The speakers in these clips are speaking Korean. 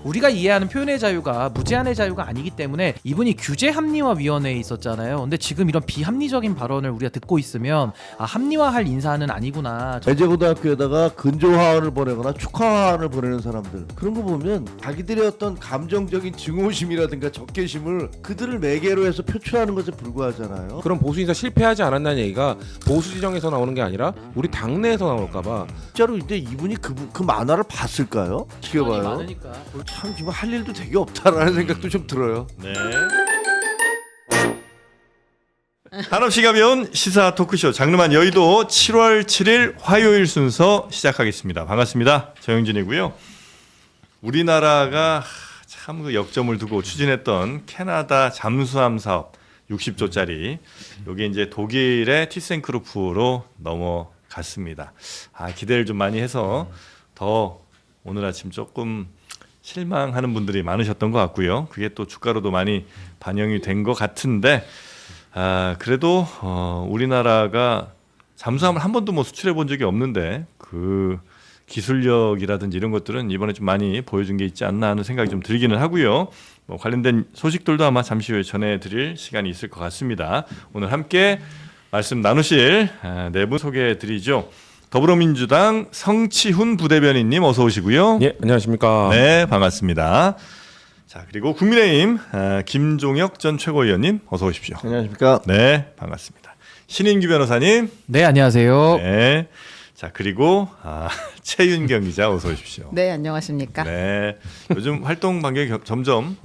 우리가 이해하는 표현의 자유가 무제한의 자유가 아니기 때문에 이분이 규제 합리화 위원회에 있었잖아요. 근데 지금 이런 비합리적인 발언을 우리가 듣고 있으면 아, 합리화할 인사는 아니구나. 배재고등학교에다가 근조화환을 보내거나 축하환을 보내는 사람들, 그런 거 보면 자기들의 어떤 감정적인 증오심이라든가 적개심을 그들을 매개로 해서 표출하는 것에 불과하잖아요. 그런 보수 인사 실패하지 않았다는 얘기가 보수 지정에서 나오는 게 아니라 우리 당내에서 나올까봐. 진짜로 근데 이분이 그 만화를 봤을까요? 지켜봐요. 많으니까. 참 지금 할 일도 되게 없다라는 생각도 좀 들어요. 네. 한없이 가벼운 시사 토크쇼 장르만 여의도 7월 7일 화요일 순서 시작하겠습니다. 반갑습니다. 정영진이고요. 우리나라가 참 그 역점을 두고 추진했던 캐나다 잠수함 사업 60조짜리 여기 이제 독일의 티센크루프로 넘어갔습니다. 기대를 좀 많이 해서 더 오늘 아침 조금 실망하는 분들이 많으셨던 것 같고요. 그게 또 주가로도 많이 반영이 된 것 같은데 그래도 우리나라가 잠수함을 한 번도 뭐 수출해 본 적이 없는데 그 기술력이라든지 이런 것들은 이번에 좀 많이 보여준 게 있지 않나 하는 생각이 좀 들기는 하고요. 뭐 관련된 소식들도 아마 잠시 후에 전해드릴 시간이 있을 것 같습니다. 오늘 함께 말씀 나누실 네 분 소개해드리죠. 더불어민주당 성치훈 부대변인님 어서 오시고요. 예, 안녕하십니까. 네, 반갑습니다. 자, 그리고 국민의힘 김종혁 전 최고위원님 어서 오십시오. 안녕하십니까? 네, 반갑습니다. 신인규 변호사님. 네, 안녕하세요. 네. 자, 그리고 최윤경 기자 어서 오십시오. 네, 안녕하십니까? 네. 요즘 활동 반경이 점점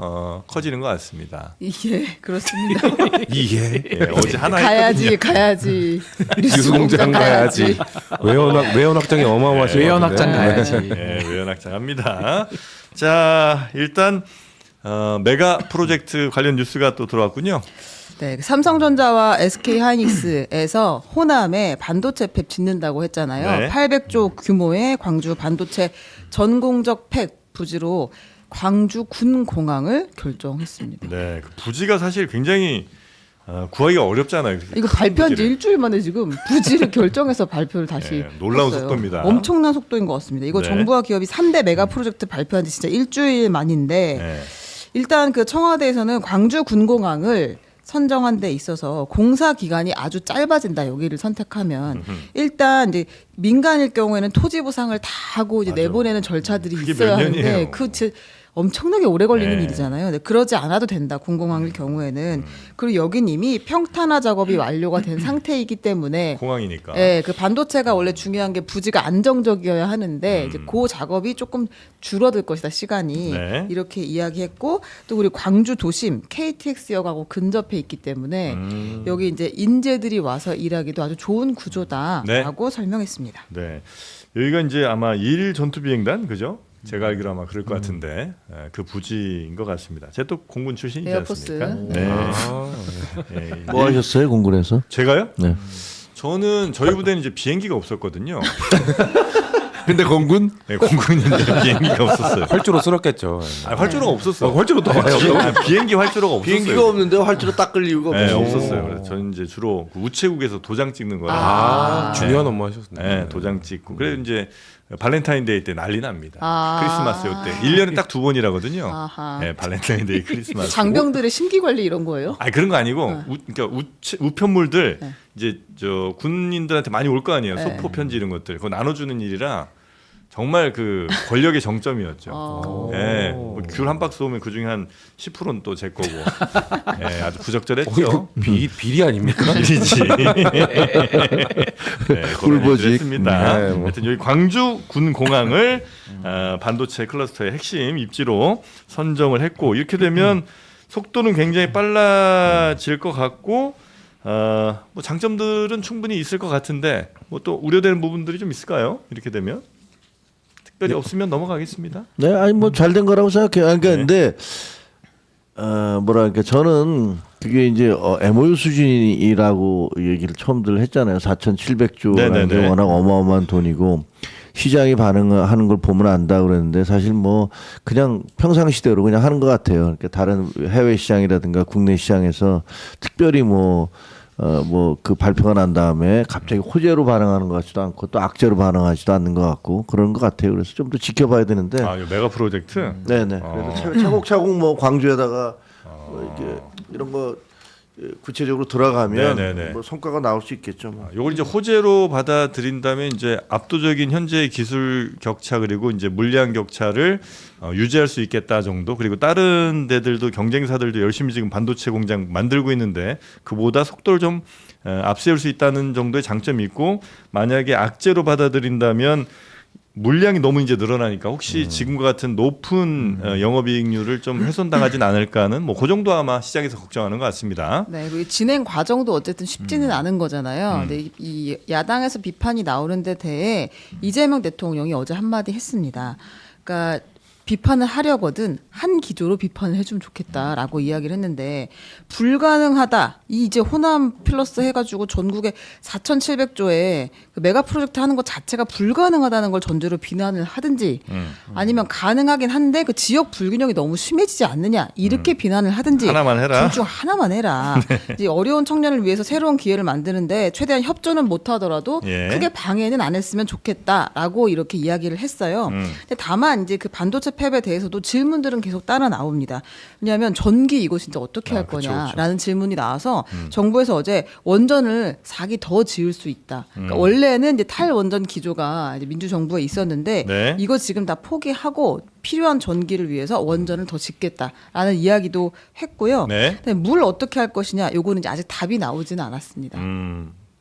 커지는 것 같습니다. 예, 그렇습니다. 이게 예, 어제 하나 했거든요. 가야지. 유승장 가야지. 외연 확장이 어마어마하시죠. 외연 확장 가야지. 네, 외연확장합니다. 자, 일단 메가 프로젝트 관련 뉴스가 또 들어왔군요. 네, 삼성전자와 SK하이닉스에서 호남에 반도체 팹 짓는다고 했잖아요. 네. 800조 규모의 광주 반도체 전공적 팹 부지로 광주 군공항을 결정했습니다. 네, 그 부지가 사실 굉장히 구하기가 어렵잖아요. 이거 큰 발표한 지 부지를. 일주일 만에 지금 부지를 결정해서 발표를 다시 네, 놀라운 했어요. 속도입니다. 엄청난 속도인 것 같습니다. 이거 네. 정부와 기업이 3대 메가 프로젝트 발표한 지 진짜 일주일 만인데 네. 일단 그 청와대에서는 광주 군공항을 선정한 데 있어서 공사 기간이 아주 짧아진다. 여기를 선택하면 일단 이제 민간일 경우에는 토지 보상을 다 하고 이제 맞아. 내보내는 절차들이 그게 있어야 몇 년이에요. 하는데 엄청나게 오래 걸리는 네. 일이잖아요. 근데 그러지 않아도 된다. 군공항일 경우에는. 그리고 여긴 이미 평탄화 작업이 완료가 된 상태이기 때문에 공항이니까. 예, 그 반도체가 원래 중요한 게 부지가 안정적이어야 하는데 이제 그 작업이 조금 줄어들 것이다 시간이 네. 이렇게 이야기했고 또 우리 광주 도심 KTX역하고 근접해 있기 때문에 여기 이제 인재들이 와서 일하기도 아주 좋은 구조다라고 설명했습니다. 네. 여기가 이제 아마 1 전투비행단 그죠? 제가 알기로 아마 그럴 것 같은데 그 부지인 것 같습니다. 제가 또 공군 출신이지 에어포스. 않습니까? 네. 네. 뭐 하셨어요 공군에서? 제가요? 네. 저는 저희 부대는 이제 비행기가 없었거든요. 근데 공군? 네, 공군인데 비행기가 없었어요. 활주로 쓸었겠죠. 활주로가 없었어. 활주로 또 와요. 비행기 활주로가 없었어요. 비행기가 없는데 활주로 닦을 이유가 네, 없어요. 없었어요. 그래서 저는 이제 주로 그 우체국에서 도장 찍는 거라. 중요한 업무 하셨네. 네, 도장 찍고. 그래 이제 발렌타인데이 때 난리 납니다. 아. 크리스마스 요 때. 1년에 딱 2번이라거든요. 아하. 네, 발렌타인데이 크리스마스. 장병들의 심기 관리 이런 거예요? 그런 거 아니고 그러니까 우편물들 네. 이제 저 군인들한테 많이 올 거 아니에요. 네. 소포 편지 이런 것들. 그거 나눠주는 일이라 정말 그 권력의 정점이었죠. 예, 귤 한 박스 오면 그 중에 한 10%는 또 제 거고. 예, 아주 부적절했죠. 비리 아닙니까? 일이지. 꿀보직. 했습니다. 네, 뭐. 하여튼 여기 광주 군 공항을 반도체 클러스터의 핵심 입지로 선정을 했고 이렇게 되면 속도는 굉장히 빨라질 것 같고 뭐 장점들은 충분히 있을 것 같은데 뭐 또 우려되는 부분들이 좀 있을까요? 이렇게 되면 특별히 없으면 넘어가겠습니다. 네, 아니 뭐 잘 된 거라고 생각해요. 그러니까 네. 근데 뭐랄까 저는 그게 이제 MOU 수준이라고 얘기를 처음들 했잖아요. 4,700조라는 게 네네네. 워낙 어마어마한 돈이고 시장이 반응하는 걸 보면 안다 그랬는데 사실 뭐 그냥 평상시대로 그냥 하는 것 같아요. 그러니까 다른 해외 시장이라든가 국내 시장에서 특별히 뭐 뭐 그 발표가 난 다음에 갑자기 호재로 반응하는 것 같지도 않고 또 악재로 반응하지도 않는 것 같고 그런 것 같아요. 그래서 좀 더 지켜봐야 되는데. 아, 이 메가 프로젝트. 네네. 그래서 차곡차곡 뭐 광주에다가 뭐 이렇게 이런 거 구체적으로 들어가면 네네네. 뭐 성과가 나올 수 있겠죠. 뭐. 요걸 이제 호재로 받아들인다면 이제 압도적인 현재의 기술 격차 그리고 이제 물량 격차를 유지할 수 있겠다 정도. 그리고 다른 데들도 경쟁사들도 열심히 지금 반도체 공장 만들고 있는데 그보다 속도를 좀 앞세울 수 있다는 정도의 장점이 있고, 만약에 악재로 받아들인다면 물량이 너무 이제 늘어나니까 혹시 지금과 같은 높은 영업이익률을 좀 훼손당하진 않을까는 뭐 그 정도 아마 시장에서 걱정하는 것 같습니다. 네, 그 진행 과정도 어쨌든 쉽지는 않은 거잖아요. 근데 이 야당에서 비판이 나오는데 대해 이재명 대통령이 어제 한마디 했습니다. 그러니까 비판을 하려거든 한 기조로 비판을 해주면 좋겠다라고 이야기를 했는데, 불가능하다. 이 이제 호남 플러스 해가지고 전국에 4,700조의 그 메가 프로젝트 하는 것 자체가 불가능하다는 걸 전제로 비난을 하든지, 아니면 가능하긴 한데 그 지역 불균형이 너무 심해지지 않느냐 이렇게 비난을 하든지, 하나만 해라. 둘 중 하나만 해라. 이제 어려운 청년을 위해서 새로운 기회를 만드는데 최대한 협조는 못하더라도 예. 크게 방해는 안 했으면 좋겠다라고 이렇게 이야기를 했어요. 근데 다만 이제 그 반도체 팹에 대해서도 질문들은 계속 따라 나옵니다. 왜냐하면 전기 이거 진짜 어떻게 할 그쵸, 거냐라는 질문이 나와서 정부에서 어제 원전을 4기 더 지을 수 있다. 그러니까 원래는 이제 탈원전 기조가 이제 민주정부에 있었는데 네. 이거 지금 다 포기하고 필요한 전기를 위해서 원전을 더 짓겠다라는 이야기도 했고요. 네. 근데 물 어떻게 할 것이냐, 요거는 이제 아직 답이 나오지는 않았습니다.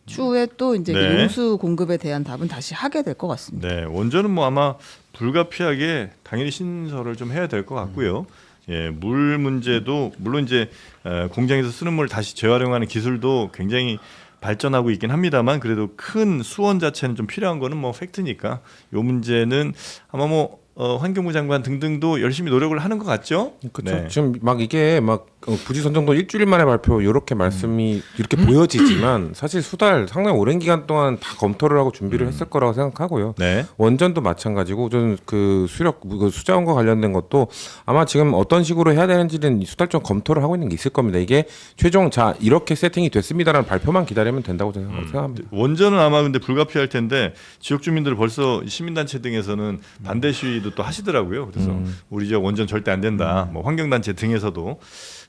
추후에 또 이제 네. 용수 공급에 대한 답은 다시 하게 될 것 같습니다. 네, 원전은 뭐 아마 불가피하게 당연히 신설을 좀 해야 될 것 같고요. 예, 물 문제도 물론 이제 공장에서 쓰는 물 다시 재활용하는 기술도 굉장히 발전하고 있긴 합니다만, 그래도 큰 수원 자체는 좀 필요한 거는 뭐 팩트니까 요 문제는 아마 뭐 환경부 장관 등등도 열심히 노력을 하는 것 같죠. 그렇죠. 네. 지금 막 이게 막 부지선정도 일주일 만에 발표 이렇게 말씀이 이렇게 보여지지만 사실 수달 상당히 오랜 기간 동안 다 검토를 하고 준비를 했을 거라고 생각하고요. 네. 원전도 마찬가지고 저는 그 수력 그 수자원과 관련된 것도 아마 지금 어떤 식으로 해야 되는지는 수달적 검토를 하고 있는 게 있을 겁니다. 이게 최종 자 이렇게 세팅이 됐습니다라는 발표만 기다리면 된다고 저는 생각합니다. 원전은 아마 근데 불가피할 텐데 지역 주민들 벌써 시민단체 등에서는 반대 시위도 또 하시더라고요. 그래서 우리 지역 원전 절대 안 된다. 뭐 환경단체 등에서도.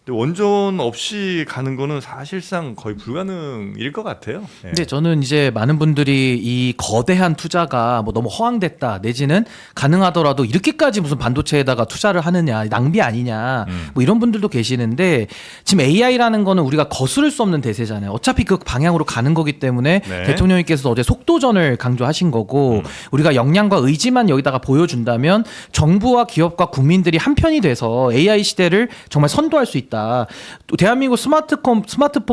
근데 원전 없이 가는 거는 사실상 거의 불가능일 것 같아요. 예. 근데 저는 이제 많은 분들이 이 거대한 투자가 뭐 너무 허황됐다, 내지는 가능하더라도 이렇게까지 무슨 반도체에다가 투자를 하느냐, 낭비 아니냐, 뭐 이런 분들도 계시는데, 지금 AI라는 거는 우리가 거스를 수 없는 대세잖아요. 어차피 그 방향으로 가는 거기 때문에 네. 대통령님께서 어제 속도전을 강조하신 거고, 우리가 역량과 의지만 여기다가 보여준다면 정부와 기업과 국민들이 한편이 돼서 AI 시대를 정말 선도할 수 있다. 또 대한민국 스마트폰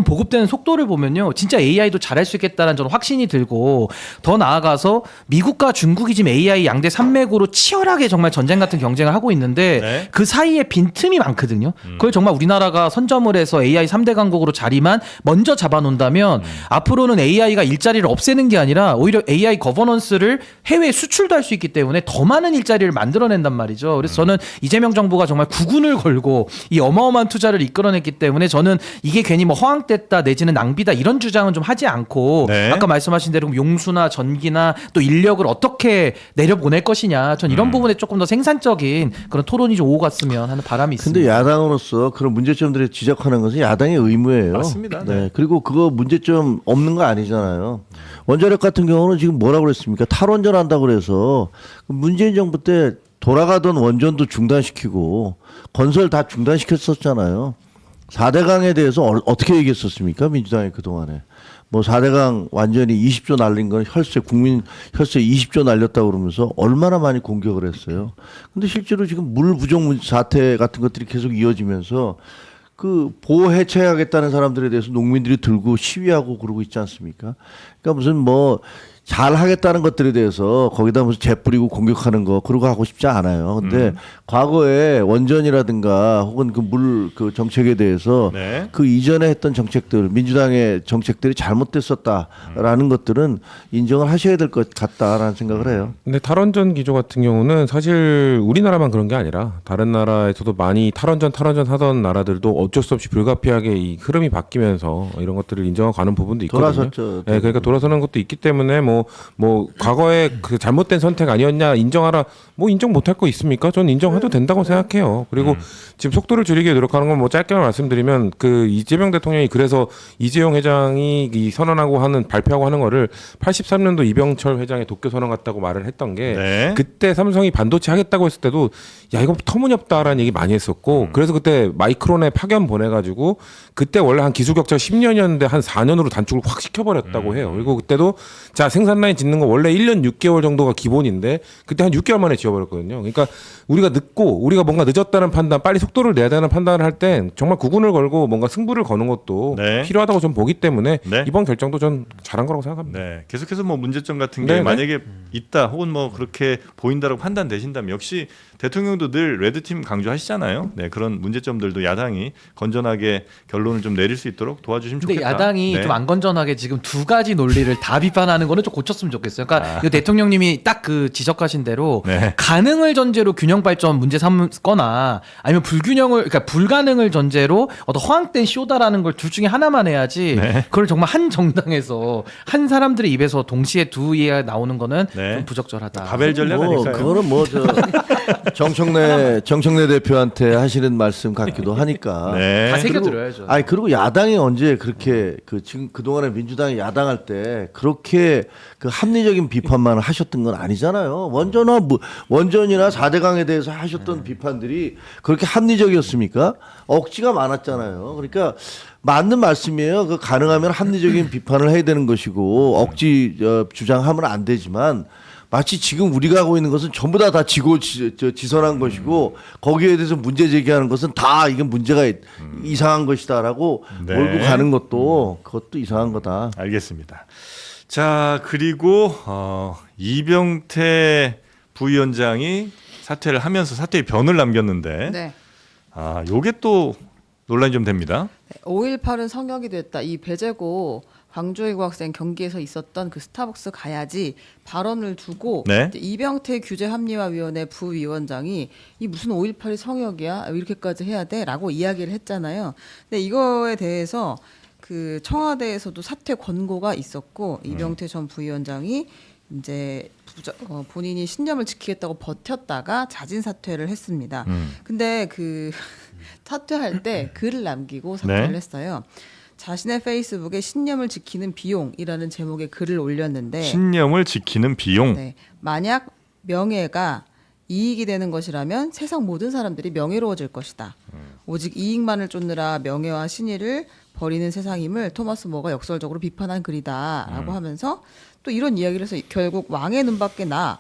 보급되는 속도를 보면요, 진짜 AI도 잘할 수 있겠다는 저는 확신이 들고, 더 나아가서 미국과 중국이 지금 AI 양대 산맥으로 치열하게 정말 전쟁 같은 경쟁을 하고 있는데 네. 그 사이에 빈틈이 많거든요. 그걸 정말 우리나라가 선점을 해서 AI 3대 강국으로 자리만 먼저 잡아놓는다면 앞으로는 AI가 일자리를 없애는 게 아니라 오히려 AI 거버넌스를 해외에 수출도 할 수 있기 때문에 더 많은 일자리를 만들어낸단 말이죠. 그래서 저는 이재명 정부가 정말 구군을 걸고 이 어마어마한 투자를 이끌어냈기 때문에 저는 이게 괜히 뭐 허황됐다 내지는 낭비다 이런 주장은 좀 하지 않고, 네. 아까 말씀하신 대로 용수나 전기나 또 인력을 어떻게 내려보낼 것이냐, 전 이런 부분에 조금 더 생산적인 그런 토론이 좀 오고 갔으면 하는 바람이 있습니다. 근데 야당으로서 그런 문제점들을 지적하는 것은 야당의 의무예요. 맞습니다. 네. 네. 그리고 그거 문제점 없는 거 아니잖아요. 원자력 같은 경우는 지금 뭐라고 그랬습니까? 탈원전 한다고 그래서 문재인 정부 때 돌아가던 원전도 중단시키고 건설 다 중단시켰었잖아요. 4대강에 대해서 어떻게 얘기했었습니까? 민주당이 그동안에. 뭐 4대강 완전히 20조 날린 건 국민 혈세 20조 날렸다고 그러면서 얼마나 많이 공격을 했어요. 근데 실제로 지금 물 부족 사태 같은 것들이 계속 이어지면서 그 보호 해체하겠다는 사람들에 대해서 농민들이 들고 시위하고 그러고 있지 않습니까? 그러니까 무슨 뭐 잘 하겠다는 것들에 대해서 거기다 무슨 재 뿌리고 공격하는 거 그러고 하고 싶지 않아요. 근데 과거에 원전이라든가 혹은 그 물 그 정책에 대해서 네. 그 이전에 했던 정책들 민주당의 정책들이 잘못됐었다라는 것들은 인정을 하셔야 될 것 같다라는 생각을 해요. 근데 탈원전 기조 같은 경우는 사실 우리나라만 그런 게 아니라 다른 나라에서도 많이 탈원전 하던 나라들도 어쩔 수 없이 불가피하게 이 흐름이 바뀌면서 이런 것들을 인정하고 가는 부분도 있거든요. 돌아섰죠. 네, 그러니까 돌아서는 것도 있기 때문에 뭐 과거에 그 잘못된 선택 아니었냐 인정하라 뭐 인정 못할 거 있습니까? 저는 인정해도 된다고 생각해요. 그리고 지금 속도를 줄이기 노력하는 건 뭐 짧게만 말씀드리면 그 이재명 대통령이 그래서 이재용 회장이 이 선언하고 하는 발표하고 하는 거를 83년도 이병철 회장의 도쿄 선언 같다고 말을 했던 게 네. 그때 삼성이 반도체 하겠다고 했을 때도 야 이거 터무니없다라는 얘기 많이 했었고 그래서 그때 마이크론에 파견 보내가지고 그때 원래 한 기술 격차 10년이었는데 한 4년으로 단축을 확 시켜버렸다고 해요. 그리고 그때도 자 생산 라인 짓는 거 원래 1년 6개월 정도가 기본인데 그때 한 6개월 만에 지어버렸거든요. 그러니까 우리가 늦고 우리가 뭔가 늦었다는 판단, 빨리 속도를 내야 되는 판단을 할 땐 정말 구군을 걸고 뭔가 승부를 거는 것도 네. 필요하다고 좀 보기 때문에 네. 이번 결정도 전 잘한 거라고 생각합니다. 네, 계속해서 뭐 문제점 같은 게 네, 네. 만약에 있다 혹은 뭐 그렇게 보인다라고 판단되신다면 역시 대통령도 늘 레드팀 강조하시잖아요. 네, 그런 문제점들도 야당이 건전하게 결론을 좀 내릴 수 있도록 도와주시면 근데 좋겠다. 야당이 네. 좀 안 건전하게 지금 두 가지 논리를 다 비판하는 거는 좀 고쳤으면 좋겠어요. 그러니까 이거 대통령님이 딱 그 지적하신 대로 네. 가능을 전제로 균형 발전 문제 삼거나 아니면 그러니까 불가능을 전제로 어떤 허황된 쇼다라는 걸 둘 중에 하나만 해야지 네. 그걸 정말 한 정당에서 한 사람들의 입에서 동시에 두 이해가 나오는 거는 네. 좀 부적절하다. 가벨 전략 뭐 아닐까요? 그거는 뭐 저 정청래 대표한테 하시는 말씀 같기도 하니까. 네. 다 새겨 그리고- 들어야죠. 아니 그리고 야당이 언제 그렇게 그 지금 그동안에 민주당이 야당할 때 그렇게 그 합리적인 비판만 하셨던 건 아니잖아요. 원전이나 4대강에 대해서 하셨던 비판들이 그렇게 합리적이었습니까? 억지가 많았잖아요. 그러니까 맞는 말씀이에요. 그 가능하면 합리적인 비판을 해야 되는 것이고 억지 주장하면 안 되지만 마치 지금 우리가 하고 있는 것은 전부 다 지선한 것이고 거기에 대해서 문제 제기하는 것은 다 이게 문제가 이상한 것이다라고 네. 몰고 가는 것도 그것도 이상한 거다. 알겠습니다. 자, 그리고 이병태 부위원장이 사퇴를 하면서 사퇴의 변을 남겼는데 네. 요게 또 논란이 좀 됩니다. 5.18은 성역이 됐다. 이 배재고 광주외고 학생 경기에서 있었던 그 스타벅스 가야지 발언을 두고 네. 이제 이병태 규제합리화위원회 부위원장이 이 무슨 5.18이 성역이야 이렇게까지 해야 돼라고 이야기를 했잖아요. 근데 이거에 대해서 그 청와대에서도 사퇴 권고가 있었고 이병태 전 부위원장이 이제 본인이 신념을 지키겠다고 버텼다가 자진 사퇴를 했습니다. 근데 그 사퇴할 때 글을 남기고 사퇴를 네. 했어요. 자신의 페이스북에 신념을 지키는 비용이라는 제목의 글을 올렸는데 신념을 지키는 비용. 네, 만약 명예가 이익이 되는 것이라면 세상 모든 사람들이 명예로워질 것이다. 오직 이익만을 쫓느라 명예와 신의를 버리는 세상임을 토마스 모어가 역설적으로 비판한 글이다라고 하면서 또 이런 이야기를 해서 결국 왕의 눈밖에 나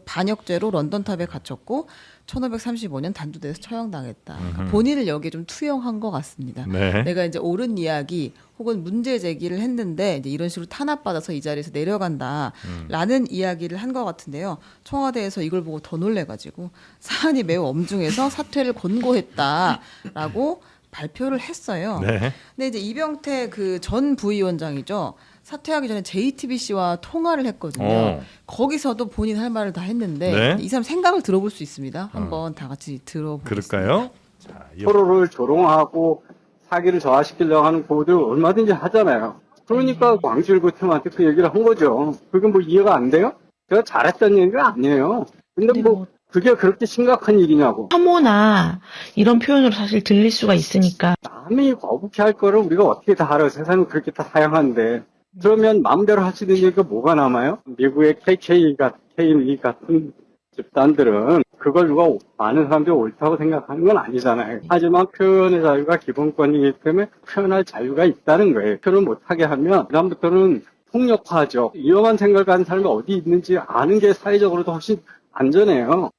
반역죄로 런던탑에 갇혔고 1535년 단두대에서 처형당했다. 그러니까 본인을 여기에 좀 투영한 것 같습니다. 네. 내가 이제 옳은 이야기 혹은 문제 제기를 했는데 이제 이런 식으로 탄압받아서 이 자리에서 내려간다라는 이야기를 한 것 같은데요. 청와대에서 이걸 보고 더 놀래가지고 사안이 매우 엄중해서 사퇴를 권고했다라고 발표를 했어요. 네. 근데 이제 이병태 그 전 부위원장이죠. 사퇴하기 전에 JTBC와 통화를 했거든요. 거기서도 본인 할 말을 다 했는데 네. 이 사람 생각을 들어볼 수 있습니다. 한번 다 같이 들어보겠습니다. 그럴까요? 자, 서로를 조롱하고 사기를 저하시키려고 하는 고들 얼마든지 하잖아요. 그러니까 광주일보팀한테 그 얘기를 한 거죠. 그게 뭐 이해가 안 돼요? 제가 잘했다는 얘기가 아니에요. 근데 뭐 그게 그렇게 심각한 일이냐고. 혐오나 이런 표현으로 사실 들릴 수가 있으니까. 남이 거북해 할 거를 우리가 어떻게 다 알아요. 세상은 그렇게 다 다양한데. 그러면 마음대로 할 수 있는 얘기가 뭐가 남아요? 미국의 KK 같은 집단들은 그걸 누가 많은 사람들이 옳다고 생각하는 건 아니잖아요. 하지만 표현의 자유가 기본권이기 때문에 표현할 자유가 있다는 거예요. 표현을 못하게 하면 그다음부터는 폭력화하죠. 위험한 생각을 가는 사람이 어디 있는지 아는 게 사회적으로도 훨씬 안전해요.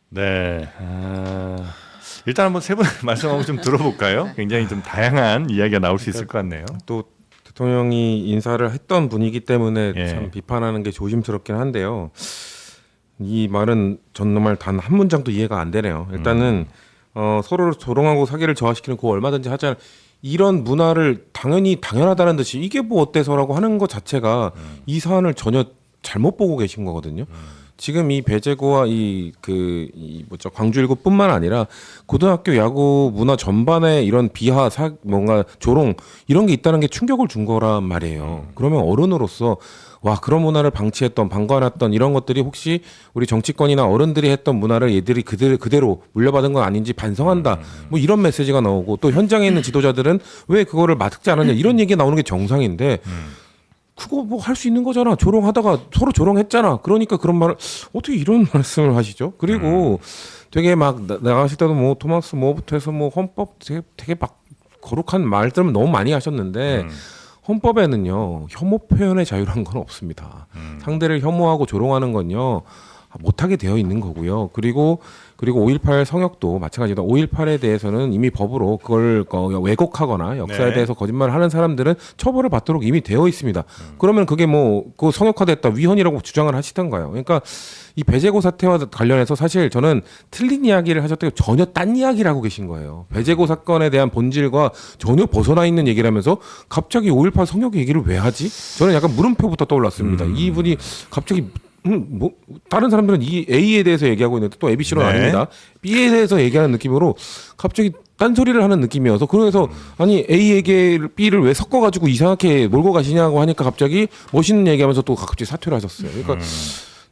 네. 일단 한번 세 분 말씀하고 좀 들어볼까요? 굉장히 좀 다양한 이야기가 나올 수 있을 것 같네요. 또 대통령이 인사를 했던 분이기 때문에 예. 참 비판하는 게 조심스럽긴 한데요. 이 말은 전 정말 단 한 문장도 이해가 안 되네요. 일단은 서로를 조롱하고 사기를 저하시키는 거 얼마든지 하잖아요. 이런 문화를 당연히 당연하다는 듯이 이게 뭐 어때서라고 하는 것 자체가 이 사안을 전혀 잘못 보고 계신 거거든요. 지금 이 배제고와 이 광주19뿐만 아니라 고등학교 야구 문화 전반에 이런 비하, 뭔가 조롱 이런 게 있다는 게 충격을 준 거란 말이에요. 그러면 어른으로서 와, 그런 문화를 방치했던, 방관했던 이런 것들이 혹시 우리 정치권이나 어른들이 했던 문화를 얘들이 그대로 물려받은 건 아닌지 반성한다. 뭐 이런 메시지가 나오고, 또 현장에 있는 지도자들은 왜 그거를 맡지 않았냐 이런 얘기가 나오는 게 정상인데 그거 뭐 할 수 있는 거잖아. 조롱하다가 서로 조롱했잖아. 그러니까 그런 말을 어떻게 이런 말씀을 하시죠? 그리고 되게 막 나가실 때도 뭐 토마스 뭐부터 해서 뭐 헌법 되게 막 거룩한 말들을 너무 많이 하셨는데 헌법에는요 혐오 표현의 자유라는 건 없습니다. 상대를 혐오하고 조롱하는 건요 못하게 되어 있는 거고요. 그리고 5.18 성역도 마찬가지다. 5.18에 대해서는 이미 법으로 그걸 왜곡하거나 역사에 네. 대해서 거짓말을 하는 사람들은 처벌을 받도록 이미 되어 있습니다. 그러면 그게 뭐 그 성역화됐다 위헌이라고 주장을 하시던가요. 그러니까 이 배제고 사태와 관련해서 사실 저는 틀린 이야기를 하셨다고 전혀 딴 이야기를 하고 계신 거예요. 배제고 사건에 대한 본질과 전혀 벗어나 있는 얘기를 하면서 갑자기 5.18 성역 얘기를 왜 하지? 저는 약간 물음표부터 떠올랐습니다. 이분이 갑자기 뭐 다른 사람들은 이 A에 대해서 얘기하고 있는데 또 ABC로는 네. 아닙니다. B에 대해서 얘기하는 느낌으로 갑자기 딴소리를 하는 느낌이어서 그래서 아니 A에게 B를 왜 섞어가지고 이상하게 몰고 가시냐고 하니까 갑자기 멋있는 얘기하면서 또 갑자기 사퇴를 하셨어요. 그러니까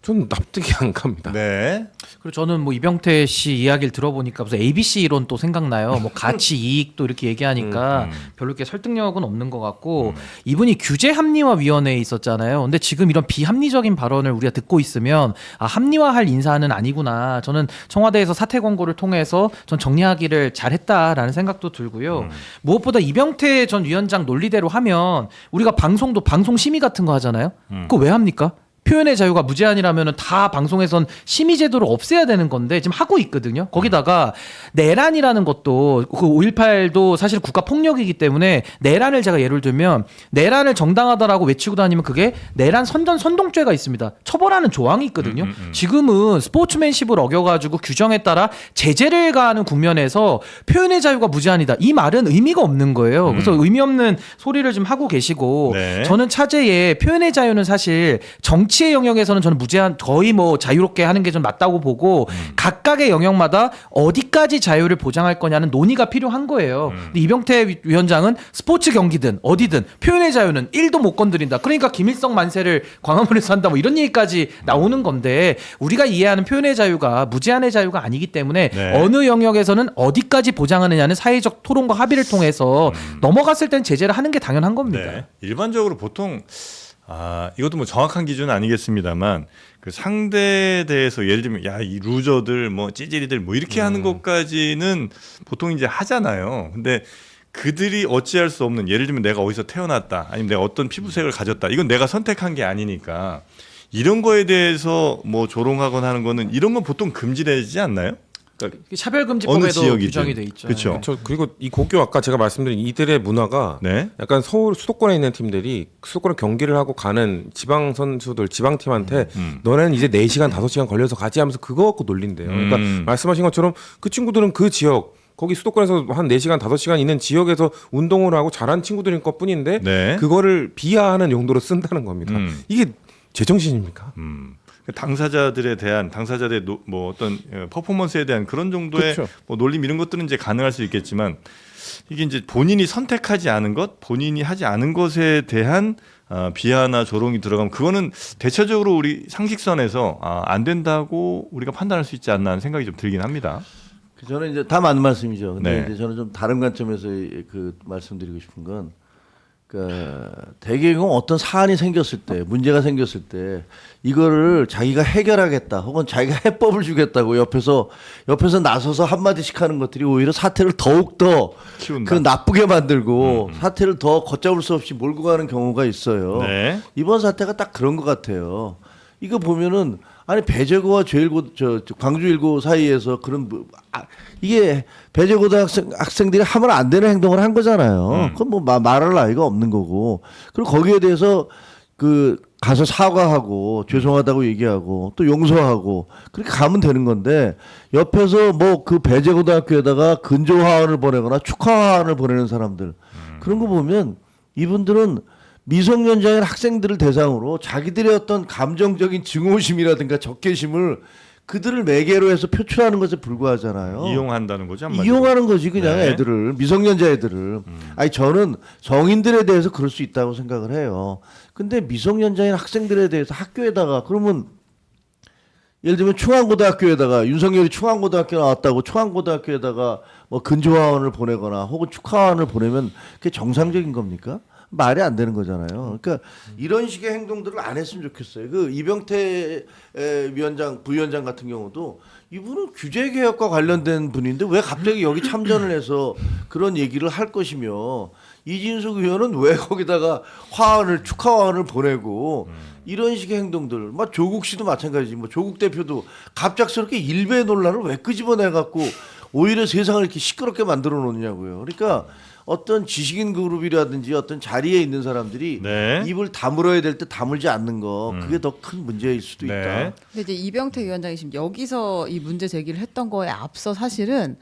좀 납득이 안 갑니다. 네. 그리고 저는 뭐 이병태 씨 이야기를 들어보니까 무슨 ABC 이론 또 생각나요. 뭐 가치 이익도 이렇게 얘기하니까 별로 이렇게 설득력은 없는 것 같고 이분이 규제 합리화 위원회에 있었잖아요. 근데 지금 이런 비합리적인 발언을 우리가 듣고 있으면 아 합리화할 인사는 아니구나. 저는 청와대에서 사퇴 권고를 통해서 전 정리하기를 잘했다라는 생각도 들고요. 무엇보다 이병태 전 위원장 논리대로 하면 우리가 방송도 방송 심의 같은 거 하잖아요. 그거 왜 합니까? 표현의 자유가 무제한이라면 다 방송에선 심의 제도를 없애야 되는 건데 지금 하고 있거든요. 거기다가 내란이라는 것도 그 5.18도 사실 국가 폭력이기 때문에 내란을 제가 예를 들면 내란을 정당하다라고 외치고 다니면 그게 내란 선동죄가 있습니다. 처벌하는 조항이 있거든요. 지금은 스포츠맨십을 어겨가지고 규정에 따라 제재를 가하는 국면에서 표현의 자유가 무제한이다. 이 말은 의미가 없는 거예요. 그래서 의미 없는 소리를 좀 하고 계시고 네. 저는 차제에 표현의 자유는 사실 정치의 영역에서는 저는 무제한 거의 뭐 자유롭게 하는 게 좀 맞다고 보고 각각의 영역마다 어디까지 자유를 보장할 거냐는 논의가 필요한 거예요. 근데 이병태 위원장은 스포츠 경기든 어디든 표현의 자유는 1도 못 건드린다. 그러니까 김일성 만세를 광화문에서 한다 뭐 이런 얘기까지 나오는 건데 우리가 이해하는 표현의 자유가 무제한의 자유가 아니기 때문에 네. 어느 영역에서는 어디까지 보장하느냐는 사회적 토론과 합의를 통해서 넘어갔을 땐 제재를 하는 게 당연한 겁니다. 네. 일반적으로 보통 이것도 뭐 정확한 기준은 아니겠습니다만 그 상대에 대해서 예를 들면 야 이 루저들 뭐 찌질이들 뭐 이렇게 하는 것까지는 보통 이제 하잖아요. 근데 그들이 어찌할 수 없는 예를 들면 내가 어디서 태어났다 아니면 내가 어떤 피부색을 가졌다 이건 내가 선택한 게 아니니까 이런 거에 대해서 뭐 조롱하거나 하는 거는 이런 건 보통 금지되지 않나요? 그러니까 어느 차별금지법에도 지역이든. 규정이 돼 있죠. 그렇죠. 그리고 이 고교 아까 제가 말씀드린 이들의 문화가 네. 약간 서울 수도권에 있는 팀들이 수도권에 경기를 하고 가는 지방 선수들 지방팀한테 너네는 이제 4시간 5시간 걸려서 가지 하면서 그거 갖고 놀린대요. 그러니까 말씀하신 것처럼 그 친구들은 그 지역 거기 수도권에서 한 4시간 5시간 있는 지역에서 운동을 하고 잘한 친구들인 것뿐인데 네. 그거를 비하하는 용도로 쓴다는 겁니다. 이게 제정신입니까? 당사자들에 대한 당사자들의 뭐 어떤 퍼포먼스에 대한 그런 정도의 그렇죠. 뭐 놀림 이런 것들은 이제 가능할 수 있겠지만 이게 이제 본인이 선택하지 않은 것, 본인이 하지 않은 것에 대한 비하나 조롱이 들어가면 그거는 대체적으로 우리 상식선에서 안 된다고 우리가 판단할 수 있지 않나 하는 생각이 좀 들긴 합니다. 저는 이제 다 맞는 말씀이죠. 근데 네. 이제 저는 좀 다른 관점에서 그 말씀드리고 싶은 건, 그러니까 대개경 어떤 사안이 생겼을 때, 문제가 생겼을 때 이거를 자기가 해결하겠다, 혹은 자기가 해법을 주겠다고 옆에서 나서서 한 마디씩 하는 것들이 오히려 사태를 더욱 더 키운다. 그 나쁘게 만들고 사태를 더 걷잡을 수 없이 몰고 가는 경우가 있어요. 네. 이번 사태가 딱 그런 것 같아요. 이거 보면은 아니 배재고와 제일고 저 광주일고 사이에서 그런 이게 배재고등학생들이 하면 안 되는 행동을 한 거잖아요. 그건 뭐 말할 나위가 없는 거고. 그리고 거기에 대해서 그 가서 사과하고 죄송하다고 얘기하고 또 용서하고 그렇게 가면 되는 건데 옆에서 뭐 그 배재고등학교에다가 근조 화환을 보내거나 축하 화환을 보내는 사람들 그런 거 보면 이분들은 미성년자인 학생들을 대상으로 자기들의 어떤 감정적인 증오심이라든가 적개심을 그들을 매개로 해서 표출하는 것에 불과하잖아요. 이용한다는 거죠. 한마디로. 이용하는 거지 그냥 네. 애들을 미성년자 애들을. 아니 저는 성인들에 대해서 그럴 수 있다고 생각을 해요. 근데 미성년자인 학생들에 대해서 학교에다가 그러면 예를 들면 충안고등학교에다가 윤석열이 충안고등학교 나왔다고 충안고등학교에다가 뭐 근조화원을 보내거나 혹은 축하화원을 보내면 그게 정상적인 겁니까? 말이 안 되는 거잖아요. 그러니까 이런 식의 행동들을 안 했으면 좋겠어요. 그 이병태 부위원장 같은 경우도 이분은 규제 개혁과 관련된 분인데 왜 갑자기 여기 참전을 해서 그런 얘기를 할 것이며 이진숙 의원은 왜 거기다가 화환을 축하 화환을 보내고 이런 식의 행동들, 막 조국 씨도 마찬가지지. 뭐 조국 대표도 갑작스럽게 일베 논란을 왜 끄집어내 갖고 오히려 세상을 이렇게 시끄럽게 만들어 놓느냐고요. 그러니까 어떤 지식인 그룹이라든지 어떤 자리에 있는 사람들이 네. 입을 다물어야 될 때 다물지 않는 거 그게 더 큰 문제일 수도 네. 있다. 근데 이제 이병태 위원장이 지금 여기서 이 문제 제기를 했던 거에 앞서 사실은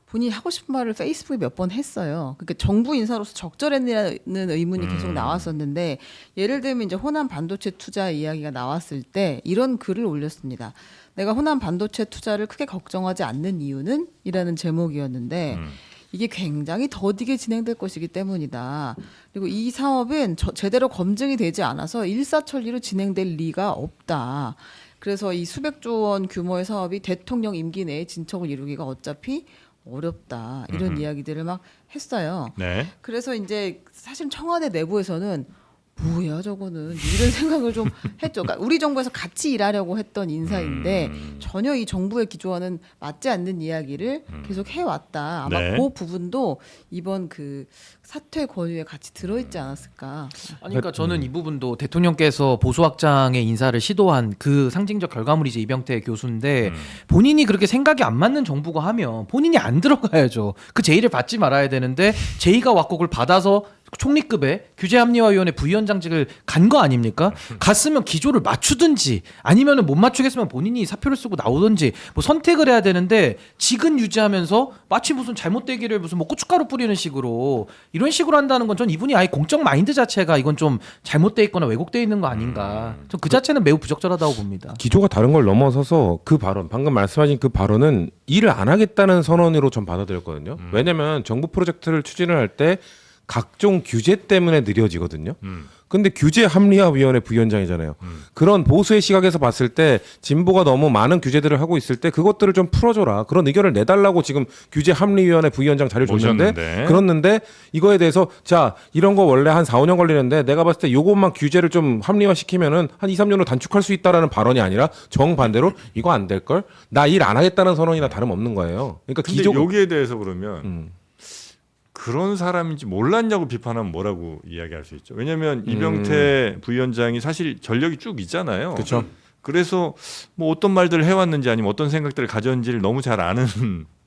본인이 하고 싶은 말을 페이스북에 몇 번 했어요. 그러니까 정부 인사로서 적절했냐는 의문이 계속 나왔었는데 예를 들면 이제 호남 반도체 투자 이야기가 나왔을 때 이런 글을 올렸습니다. 내가 호남 반도체 투자를 크게 걱정하지 않는 이유는? 이라는 제목이었는데 이게 굉장히 더디게 진행될 것이기 때문이다. 그리고 이 사업은 제대로 검증이 되지 않아서 일사천리로 진행될 리가 없다. 그래서 이 수백조 원 규모의 사업이 대통령 임기 내에 진척을 이루기가 어차피 어렵다. 이런 이야기들을 막 했어요. 네. 그래서 이제 사실 청와대 내부에서는 뭐야 저거는 이런 생각을 좀 했죠. 그러니까 우리 정부에서 같이 일하려고 했던 인사인데 전혀 이 정부의 기조와는 맞지 않는 이야기를 계속 해왔다. 아마 네. 그 부분도 이번 그 사퇴 권유에 같이 들어있지 않았을까. 아니, 그러니까 저는 이 부분도 대통령께서 보수확장의 인사를 시도한 그 상징적 결과물이 이제 이병태 교수인데 본인이 그렇게 생각이 안 맞는 정부가 하면 본인이 안 들어가야죠. 그 제의를 받지 말아야 되는데 제의가 왔고 그걸 받아서 총리급의 규제합리화위원회 부위원장직을 간 거 아닙니까? 갔으면 기조를 맞추든지 아니면은 못 맞추겠으면 본인이 사표를 쓰고 나오든지 뭐 선택을 해야 되는데 직은 유지하면서 마치 무슨 잘못되기를 무슨 뭐 고춧가루 뿌리는 식으로 이런 식으로 한다는 건 전 이분이 아예 공적 마인드 자체가 이건 좀 잘못돼 있거나 왜곡돼 있는 거 아닌가. 전 그 자체는 매우 부적절하다고 봅니다. 기조가 다른 걸 넘어서서 그 발언, 방금 말씀하신 그 발언은 일을 안 하겠다는 선언으로 전 받아들였거든요. 왜냐면 정부 프로젝트를 추진을 할 때 각종 규제 때문에 느려지거든요. 근데 규제합리화위원회 부위원장이잖아요. 그런 보수의 시각에서 봤을 때 진보가 너무 많은 규제들을 하고 있을 때 그것들을 좀 풀어줘라. 그런 의견을 내달라고 지금 규제합리위원회 부위원장 자리를 줬는데 오셨는데. 그렇는데 이거에 대해서 자 이런 거 원래 한 4, 5년 걸리는데 내가 봤을 때 요것만 규제를 좀 합리화시키면은 한 2, 3년으로 단축할 수 있다라는 발언이 아니라 정반대로 이거 안 될걸? 나 일 안 하겠다는 선언이나 다름없는 거예요. 그러니까 근데 기조가 여기에 대해서 그러면 그런 사람인지 몰랐냐고 비판하면 뭐라고 이야기할 수 있죠. 왜냐하면 이병태 부위원장이 사실 전력이 쭉 있잖아요. 그렇죠. 그래서 뭐 어떤 말들을 해왔는지 아니면 어떤 생각들을 가졌는지를 너무 잘 아는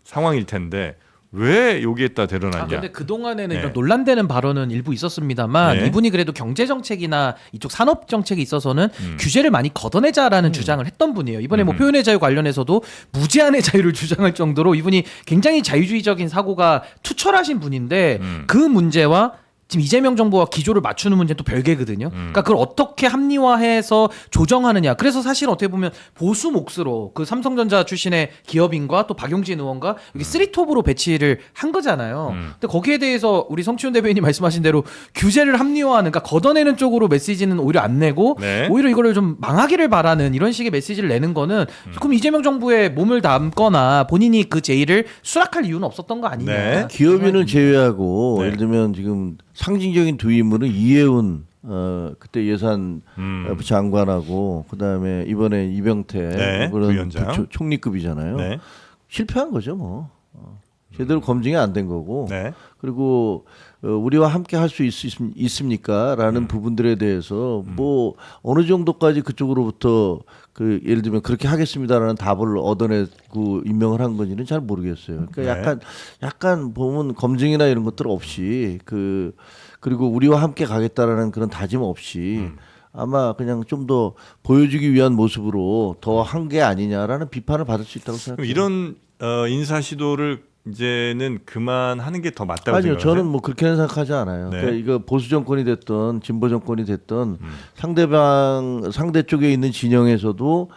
상황일 텐데 왜 여기에다 데려놨냐. 근데 그 동안에는 네. 이런 논란되는 발언은 일부 있었습니다만 네. 이분이 그래도 경제 정책이나 이쪽 산업 정책에 있어서는 규제를 많이 걷어내자라는 주장을 했던 분이에요. 이번에 뭐 표현의 자유 관련해서도 무제한의 자유를 주장할 정도로 이분이 굉장히 자유주의적인 사고가 투철하신 분인데 그 문제와 지금 이재명 정부와 기조를 맞추는 문제는 또 별개거든요. 그러니까 그걸 어떻게 합리화해서 조정하느냐. 그래서 사실 어떻게 보면 보수 몫으로 그 삼성전자 출신의 기업인과 또 박용진 의원과 여기 쓰리톱으로 배치를 한 거잖아요. 근데 거기에 대해서 우리 성치훈 대변인이 말씀하신 대로 규제를 합리화하는, 그러니까 걷어내는 쪽으로 메시지는 오히려 안 내고 네. 오히려 이거를 좀 망하기를 바라는 이런 식의 메시지를 내는 거는 그럼 이재명 정부에 몸을 담거나 본인이 그 제의를 수락할 이유는 없었던 거 아니냐. 네. 기업인을 제외하고 네. 예를 들면 지금 상징적인 두 인물은 이해운 그때 예산 장관하고 그다음에 이번에 이병태 네, 그런 부위원장. 총리급이잖아요. 네. 실패한 거죠 뭐. 제대로 검증이 안 된 거고 네. 그리고 우리와 함께 할 수 있습니까라는 부분들에 대해서 뭐 어느 정도까지 그쪽으로부터 그 예를 들면 그렇게 하겠습니다라는 답을 얻어내고 임명을 한 건지는 잘 모르겠어요. 그러니까 네. 약간 보면 검증이나 이런 것들 없이 그리고 우리와 함께 가겠다라는 그런 다짐 없이 아마 그냥 좀 더 보여주기 위한 모습으로 더 한 게 아니냐라는 비판을 받을 수 있다고 그럼 생각해요. 이런 인사 시도를 이제는 그만하는 게 더 맞다고 아니요, 생각하세요? 저는 뭐 그렇게는 생각하지 않아요. 네. 그러니까 이거 보수 정권이 됐던 진보 정권이 됐던 상대 쪽에 있는 진영에서도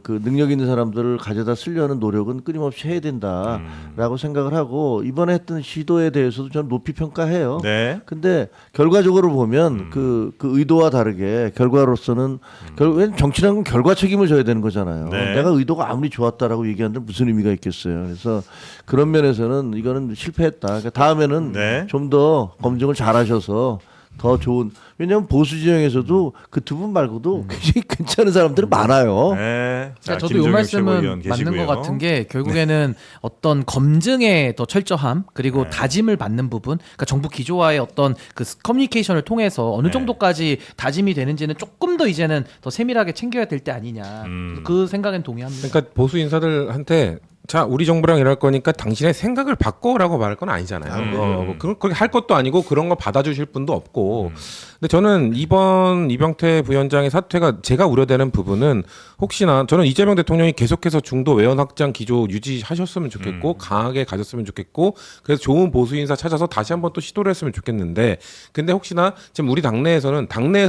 그 능력 있는 사람들을 가져다 쓰려는 노력은 끊임없이 해야 된다라고 생각을 하고 이번에 했던 시도에 대해서도 저는 높이 평가해요. 네. 근데 결과적으로 보면 그 의도와 다르게 결과로서는 왜냐면 정치라는 건 결과 책임을 져야 되는 거잖아요. 네. 내가 의도가 아무리 좋았다라고 얘기하는데 무슨 의미가 있겠어요. 그래서 그런 면에서는 이거는 실패했다. 그러니까 다음에는 네. 좀 더 검증을 잘하셔서 더 좋은 왜냐하면 보수 진영에서도 그 두 분 말고도 굉장히 괜찮은 사람들이 많아요. 네. 자, 저도 이 김종혁 말씀은 최고위원 맞는 계시고요. 것 같은 게 결국에는 어떤 검증의 더 철저함 그리고 네. 다짐을 받는 부분, 그러니까 정부 기조와의 어떤 그 커뮤니케이션을 통해서 어느 네. 정도까지 다짐이 되는지는 조금 더 이제는 더 세밀하게 챙겨야 될 때 아니냐 그 생각엔 동의합니다. 그러니까 보수 인사들한테 자 우리 정부랑 일할 거니까 당신의 생각을 바꿔라고 말할 건 아니잖아요. 뭐 그렇게 할 것도 아니고 그런 거 받아주실 분도 없고. 근데 저는 이번 이병태 부위원장의 사퇴가 제가 우려되는 부분은 혹시나 저는 이재명 대통령이 계속해서 중도 외연 확장 기조 유지하셨으면 좋겠고 강하게 가졌으면 좋겠고 그래서 좋은 보수 인사 찾아서 다시 한번 또 시도를 했으면 좋겠는데 근데 혹시나 지금 우리 당내에서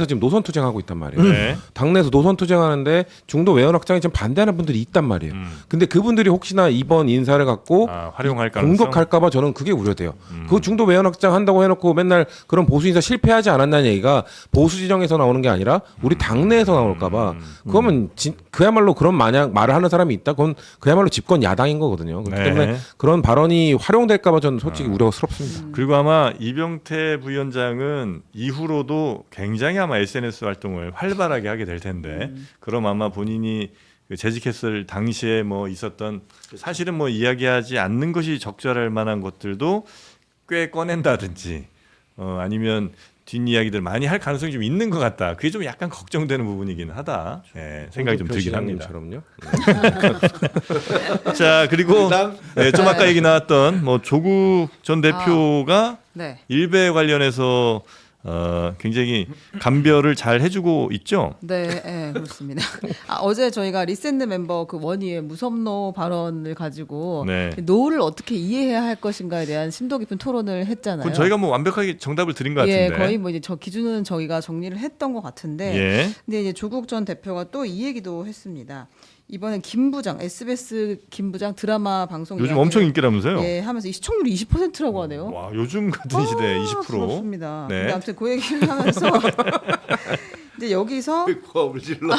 지금 노선 투쟁하고 있단 말이에요. 네. 당내에서 노선 투쟁하는데 중도 외연 확장에 지금 반대하는 분들이 있단 말이에요. 근데 그분들이 혹시나 이번 인사를 갖고 활용할 가능성. 공격할까봐 저는 그게 우려돼요. 그 중도 외연 확장 한다고 해놓고 맨날 그런 보수 인사 실패하지 않았냐는 얘기가 보수 지정에서 나오는 게 아니라 우리 당내에서 나올까봐 그러면 그야말로 그런 마냥 말을 하는 사람이 있다. 그건 그야말로 집권 야당인 거거든요. 그렇기 네. 때문에 그런 발언이 활용될까봐 저는 솔직히 우려스럽습니다. 그리고 아마 이병태 부위원장은 이후로도 굉장히 아마 SNS 활동을 활발하게 하게 될 텐데 그럼 아마 본인이 그 재직했을 당시에 뭐 있었던 사실은 뭐 이야기하지 않는 것이 적절할 만한 것들도 꽤 꺼낸다든지 아니면 뒷이야기들 많이 할 가능성이 좀 있는 것 같다. 그게 좀 약간 걱정되는 부분이긴 하다. 예, 생각이 좀 들긴 합니다. 시장님처럼요. 자 그리고 좀 아까 얘기 나왔던 뭐 조국 전 대표가 네. 일베 관련해서 굉장히 감별을 잘 해주고 있죠. 네, 네 그렇습니다. 어제 저희가 리센드 멤버 그 원희의 무섭노 발언을 가지고 네. 노를 어떻게 이해해야 할 것인가에 대한 심도 깊은 토론을 했잖아요. 그건 저희가 뭐 완벽하게 정답을 드린 것 같은데. 예, 거의 뭐 이제 저 기준은 저희가 정리를 했던 것 같은데. 예. 근데 이제 조국 전 대표가 또 이 얘기도 했습니다. 이번엔 김 부장, SBS 김 부장 드라마 방송 요즘 이야기를, 엄청 인기라면서요? 예, 하면서 이 시청률이 20%라고 하네요. 와 요즘 같은 시대에 20%. 부럽습니다. 네. 근데 아무튼 그 얘기를 하면서 이제 여기서 고함을 질러.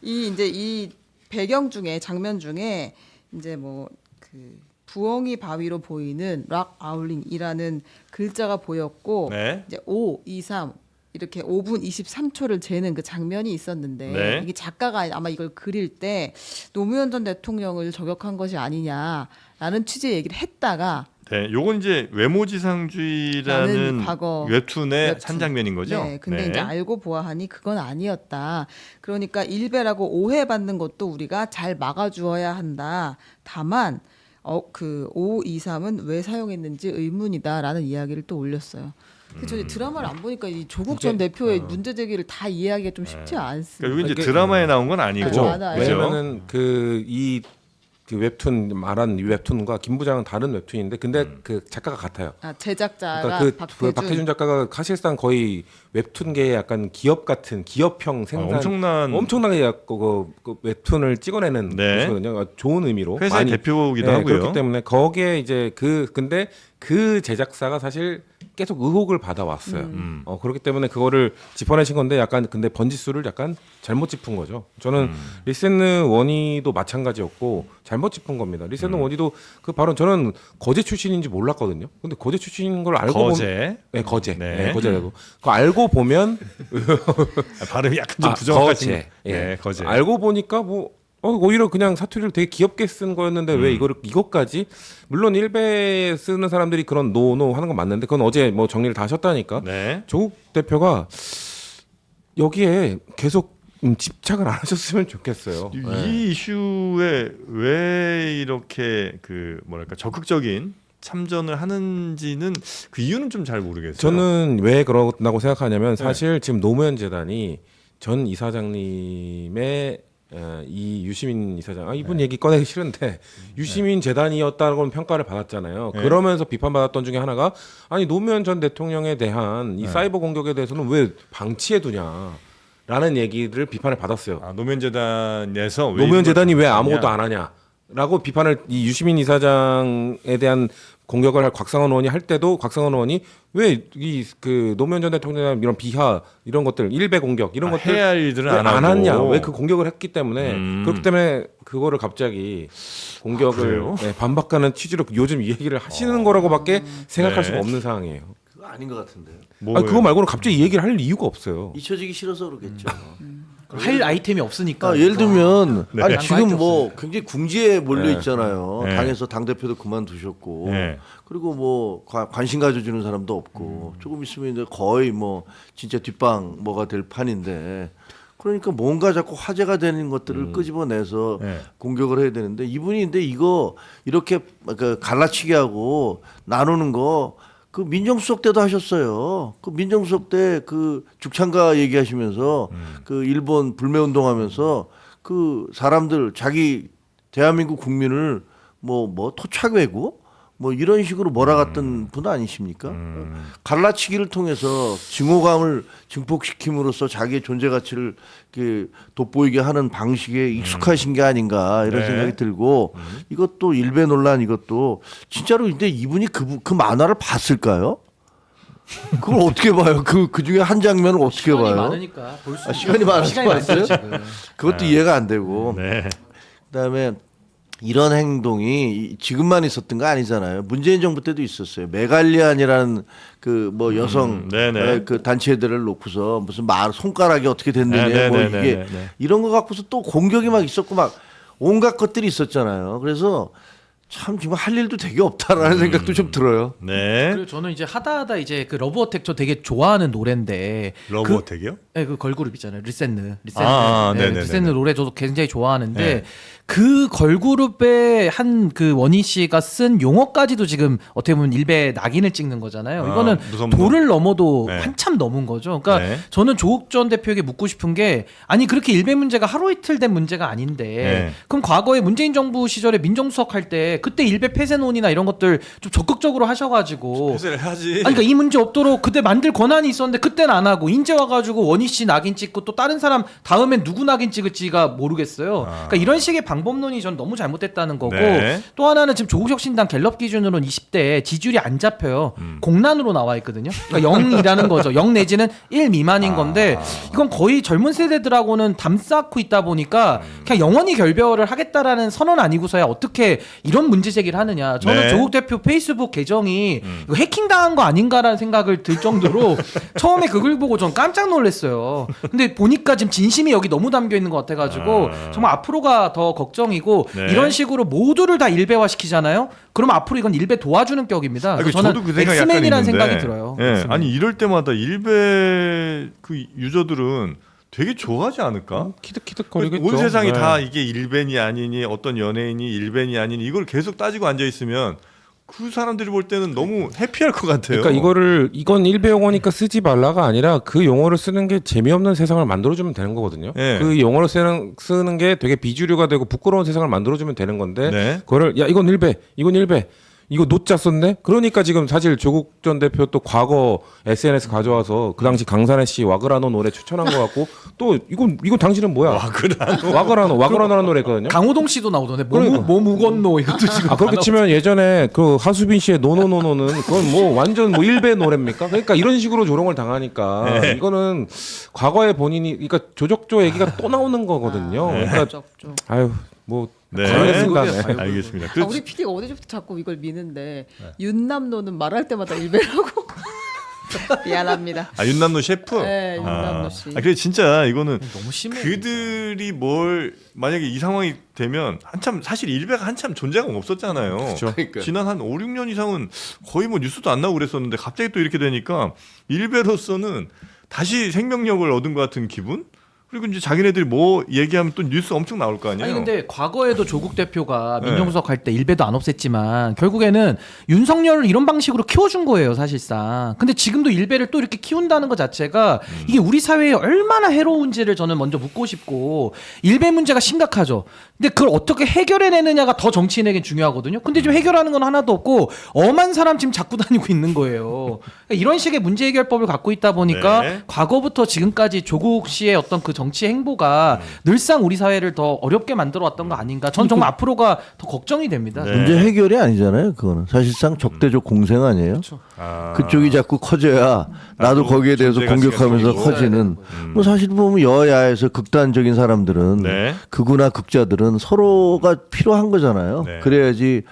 이 배경 중에 장면 중에 이제 뭐 그 부엉이 바위로 보이는 락 아울링이라는 글자가 보였고 네. 이제 5, 2, 3 이렇게 5분 23초를 재는 그 장면이 있었는데 네. 이게 작가가 아마 이걸 그릴 때 노무현 전 대통령을 저격한 것이 아니냐라는 취지의 얘기를 했다가 네, 요건 이제 외모지상주의라는 라는 과거 웹툰의 웹툰. 한 장면인 거죠. 네, 근데 네. 이제 알고 보아하니 그건 아니었다. 그러니까 일베라고 오해받는 것도 우리가 잘 막아주어야 한다. 다만 그 523은 왜 사용했는지 의문이다라는 이야기를 또 올렸어요. 근데 저 드라마를 안 보니까 이 조국 전 대표의 문제 제기를 다 이해하기가 좀 쉽지 않습니다. 그러니까 여기 이제 이게- 드라마에 나온 건 아니고. 그죠. 맞아요. 그죠? 왜냐면은 그 웹툰 말한 이 웹툰과 김 부장은 다른 웹툰인데 근데 그 작가가 같아요. 제작자가 그러니까 그 박태준. 박태준 작가가 사실상 거의 웹툰계의 약간 기업 같은 기업형 생산 엄청나게 그 웹툰을 찍어내는 네. 곳이거든요. 좋은 의미로 회사의 대표기도 하고요. 그렇기 때문에 거기에 이제 근데 그 제작사가 사실 계속 의혹을 받아왔어요. 그렇기 때문에 그거를 짚어내신 건데 약간 근데 번지수를 약간 잘못 짚은 거죠. 저는 리센느 원희도 마찬가지였고 잘못 짚은 겁니다. 리센느 원희도 그 발언 저는 거제 출신인지 몰랐거든요. 근데 거제 출신인 걸 알고 거제. 네, 거제. 네. 네, 거제라고. 그거 알고 보면 발음이 약간 좀 부정확하신. 거제. 예. 네, 거제. 알고 보니까 뭐 오히려 그냥 사투리를 되게 귀엽게 쓴 거였는데 왜 이것까지? 물론 일베 쓰는 사람들이 그런 노노 하는 건 맞는데 그건 어제 뭐 정리를 다 하셨다니까. 네. 조국 대표가 여기에 계속 집착을 안 하셨으면 좋겠어요. 이 이슈에 왜 이렇게 그 뭐랄까 적극적인 참전을 하는지는 그 이유는 좀 잘 모르겠어요. 저는 왜 그런다고 생각하냐면 사실 지금 노무현 재단이 전 이사장님의 이 유시민 이사장 이분 얘기 꺼내기 싫은데 유시민 재단이었다고 평가를 받았잖아요. 네. 그러면서 비판받았던 중에 하나가 아니 노무현 전 대통령에 대한 이 사이버 공격에 대해서는 왜 방치해 두냐라는 얘기를 비판을 받았어요. 노무현 재단에서 왜 노무현 이걸 재단이 왜 하냐? 아무것도 안 하냐라고 비판을 이 유시민 이사장에 대한 공격을 할 곽상원 의원이 할 때도 곽상원 의원이 왜 이 그 노무현 전 대통령 이런 비하 이런 것들 일배 공격 이런 것들 해야 할 일들은 왜 안 안 하고. 했냐 왜 그 공격을 했기 때문에 그렇기 때문에 그거를 갑자기 공격을 그래요? 반박하는 취지로 요즘 이 얘기를 하시는 거라고밖에 생각할 네. 수가 없는 상황이에요. 그거 아닌 것 같은데요. 뭐예요? 그거 말고는 갑자기 이 얘기를 할 이유가 없어요. 잊혀지기 싫어서 그러겠죠. 할 아이템이 없으니까. 예를 들면 네. 아니 네. 지금 뭐 굉장히 궁지에 몰려 네. 있잖아요. 네. 당에서 당 대표도 그만두셨고 네. 그리고 뭐 관심 가져주는 사람도 없고 조금 있으면 이제 거의 뭐 진짜 뒷방 뭐가 될 판인데 그러니까 뭔가 자꾸 화제가 되는 것들을 끄집어내서 네. 공격을 해야 되는데 이분이 근데 이거 이렇게 그 갈라치기 하고 나누는 거 그 민정수석 때도 하셨어요. 그 민정수석 때 그 죽창가 얘기하시면서 그 일본 불매운동하면서 그 사람들 자기 대한민국 국민을 뭐 토착외고 뭐 이런 식으로 몰아갔던 분 아니십니까? 갈라치기를 통해서 증오감을 증폭시킴으로써 자기의 존재 가치를 이렇게 돋보이게 하는 방식에 익숙하신 게 아닌가 이런 네. 생각이 들고 이것도 일베 논란 이것도 진짜로 근데 이분이 그 만화를 봤을까요? 그걸 어떻게 봐요? 그 중에 한 장면을 어떻게 시간이 봐요? 많으니까 볼 수. 시간이 많아서 시간이 많죠 봤어요? 지금. 그것도 이해가 안 되고 네. 그다음에 이런 행동이 지금만 있었던 거 아니잖아요. 문재인 정부 때도 있었어요. 메갈리안이라는 그 뭐 여성 네네. 그 단체들을 놓고서 무슨 말 손가락이 어떻게 됐느냐 네, 뭐 네, 이게 네, 네, 네. 이런 거 갖고서 또 공격이 막 있었고 막 온갖 것들이 있었잖아요. 그래서 참 지금 할 일도 되게 없다라는 생각도 좀 들어요. 네. 그리고 저는 이제 하다 이제 그 러브어택 저 되게 좋아하는 노래인데 러브어택이요? 그 걸그룹 있잖아요. 리센느. 네네네. 리센느 노래 저도 굉장히 좋아하는데 그 걸그룹의 한 그 원희 씨가 쓴 용어까지도 지금 어떻게 보면 일베 낙인을 찍는 거잖아요. 이거는 무섭네. 도를 넘어도 네. 한참 넘은 거죠. 그러니까 네. 저는 조국 전 대표에게 묻고 싶은 게 아니 그렇게 일베 문제가 하루 이틀 된 문제가 아닌데 네. 그럼 과거에 문재인 정부 시절에 민정수석 할 때 그때 일베 폐쇄논의나 이런 것들 좀 적극적으로 하셔가지고 폐쇄를 해야지. 아니 그러니까 이 문제 없도록 그때 만들 권한이 있었는데 그때는 안 하고 인제 와가지고 원희 씨 낙인 찍고 또 다른 사람 다음엔 누구 낙인 찍을지가 모르겠어요. 그러니까 이런 식의 방법론이 전 너무 잘못됐다는 거고 네. 또 하나는 지금 조국혁신당 갤럽 기준으로는 20대 지지율이 안 잡혀요. 공란으로 나와 있거든요. 그러니까 0이라는 거죠. 0 내지는 1 미만인 건데 이건 거의 젊은 세대들하고는 담 쌓고 있다 보니까 그냥 영원히 결별을 하겠다라는 선언 아니고서야 어떻게 이런 문제 제기를 하느냐. 저는 네. 조국 대표 페이스북 계정이 이거 해킹당한 거 아닌가라는 생각을 들 정도로 처음에 그걸 보고 전 깜짝 놀랐어요. 근데 보니까 지금 진심이 여기 너무 담겨 있는 것 같아가지고 정말 앞으로가 더 걱정이고 네. 이런 식으로 모두를 다 일베화 시키잖아요. 그럼 앞으로 이건 일베 도와주는 격입니다. 아니, 그래서 저도 저는 그 생각이 약간 엑스맨이라는 있는데. 생각이 들어요. 예. 엑스맨. 아니 이럴 때마다 일베 그 유저들은 되게 좋아하지 않을까? 키득키득거리겠죠. 온 세상이 네. 다 이게 일벤이 아니니 어떤 연예인이 일벤이 아니니 이걸 계속 따지고 앉아 있으면 그 사람들이 볼 때는 너무 해피할 것 같아요. 그러니까 이건 일베 용어니까 쓰지 말라가 아니라 그 용어를 쓰는 게 재미없는 세상을 만들어주면 되는 거거든요. 네. 그 용어를 쓰는 게 되게 비주류가 되고 부끄러운 세상을 만들어주면 되는 건데 네. 그거를 야 이건 일베 이거 노자 썼네. 그러니까 지금 사실 조국 전 대표 또 과거 SNS 가져와서 그 당시 강산혜 씨 와그라노 노래 추천한 거 같고 또 이건 당신은 뭐야? 와그라노라는 노래거든요. 강호동 씨도 나오던데 그러니까. 뭐 무건노 이것도 지금 그렇게 치면 예전에 그 하수빈 씨의 노노노노는 그건 뭐 완전 뭐 일베 노래입니까? 그러니까 이런 식으로 조롱을 당하니까 이거는 과거에 본인이 그러니까 조적조 얘기가 또 나오는 거거든요. 그러니까 아유 뭐 네. 알겠습니다. 네. 알겠습니다. 우리 PD가 어디서부터 자꾸 이걸 미는데 윤남노는 말할 때마다 일베라고. 미안합니다. 아 윤남노 셰프. 네, 윤남노 씨. 그래 진짜 이거는 너무 심해. 그들이 뭘 만약에 이 상황이 되면 한참 사실 일베가 한참 존재감 없었잖아요. 그렇죠. 지난 한 5, 6년 이상은 거의 뭐 뉴스도 안 나오고 그랬었는데 갑자기 또 이렇게 되니까 일베로서는 다시 생명력을 얻은 것 같은 기분? 그리고 이제 자기네들이 뭐 얘기하면 또 뉴스 엄청 나올 거 아니에요. 아니 근데 과거에도 조국 대표가 네. 민정수석 할 때 일배도 안 없앴지만 결국에는 윤석열을 이런 방식으로 키워준 거예요 사실상. 근데 지금도 일배를 또 이렇게 키운다는 것 자체가 이게 우리 사회에 얼마나 해로운지를 저는 먼저 묻고 싶고 일배 문제가 심각하죠. 근데 그걸 어떻게 해결해내느냐가 더 정치인에겐 중요하거든요. 근데 지금 해결하는 건 하나도 없고 엄한 사람 지금 잡고 다니고 있는 거예요. 그러니까 이런 식의 문제 해결법을 갖고 있다 보니까 네. 과거부터 지금까지 조국 씨의 어떤 그 정치 행보가 늘상 우리 사회를 더 어렵게 만들어 왔던 거 아닌가. 전 정말 앞으로가 더 걱정이 됩니다. 네. 문제 해결이 아니잖아요. 그거는 사실상 적대적 공생 아니에요. 아. 그쪽이 자꾸 커져야 나도 거기에 대해서 존재가 공격하면서 생기고. 커지는. 뭐 사실 보면 여야에서 극단적인 사람들은 네. 극우나 극자들은 서로가 필요한 거잖아요. 네. 그래야지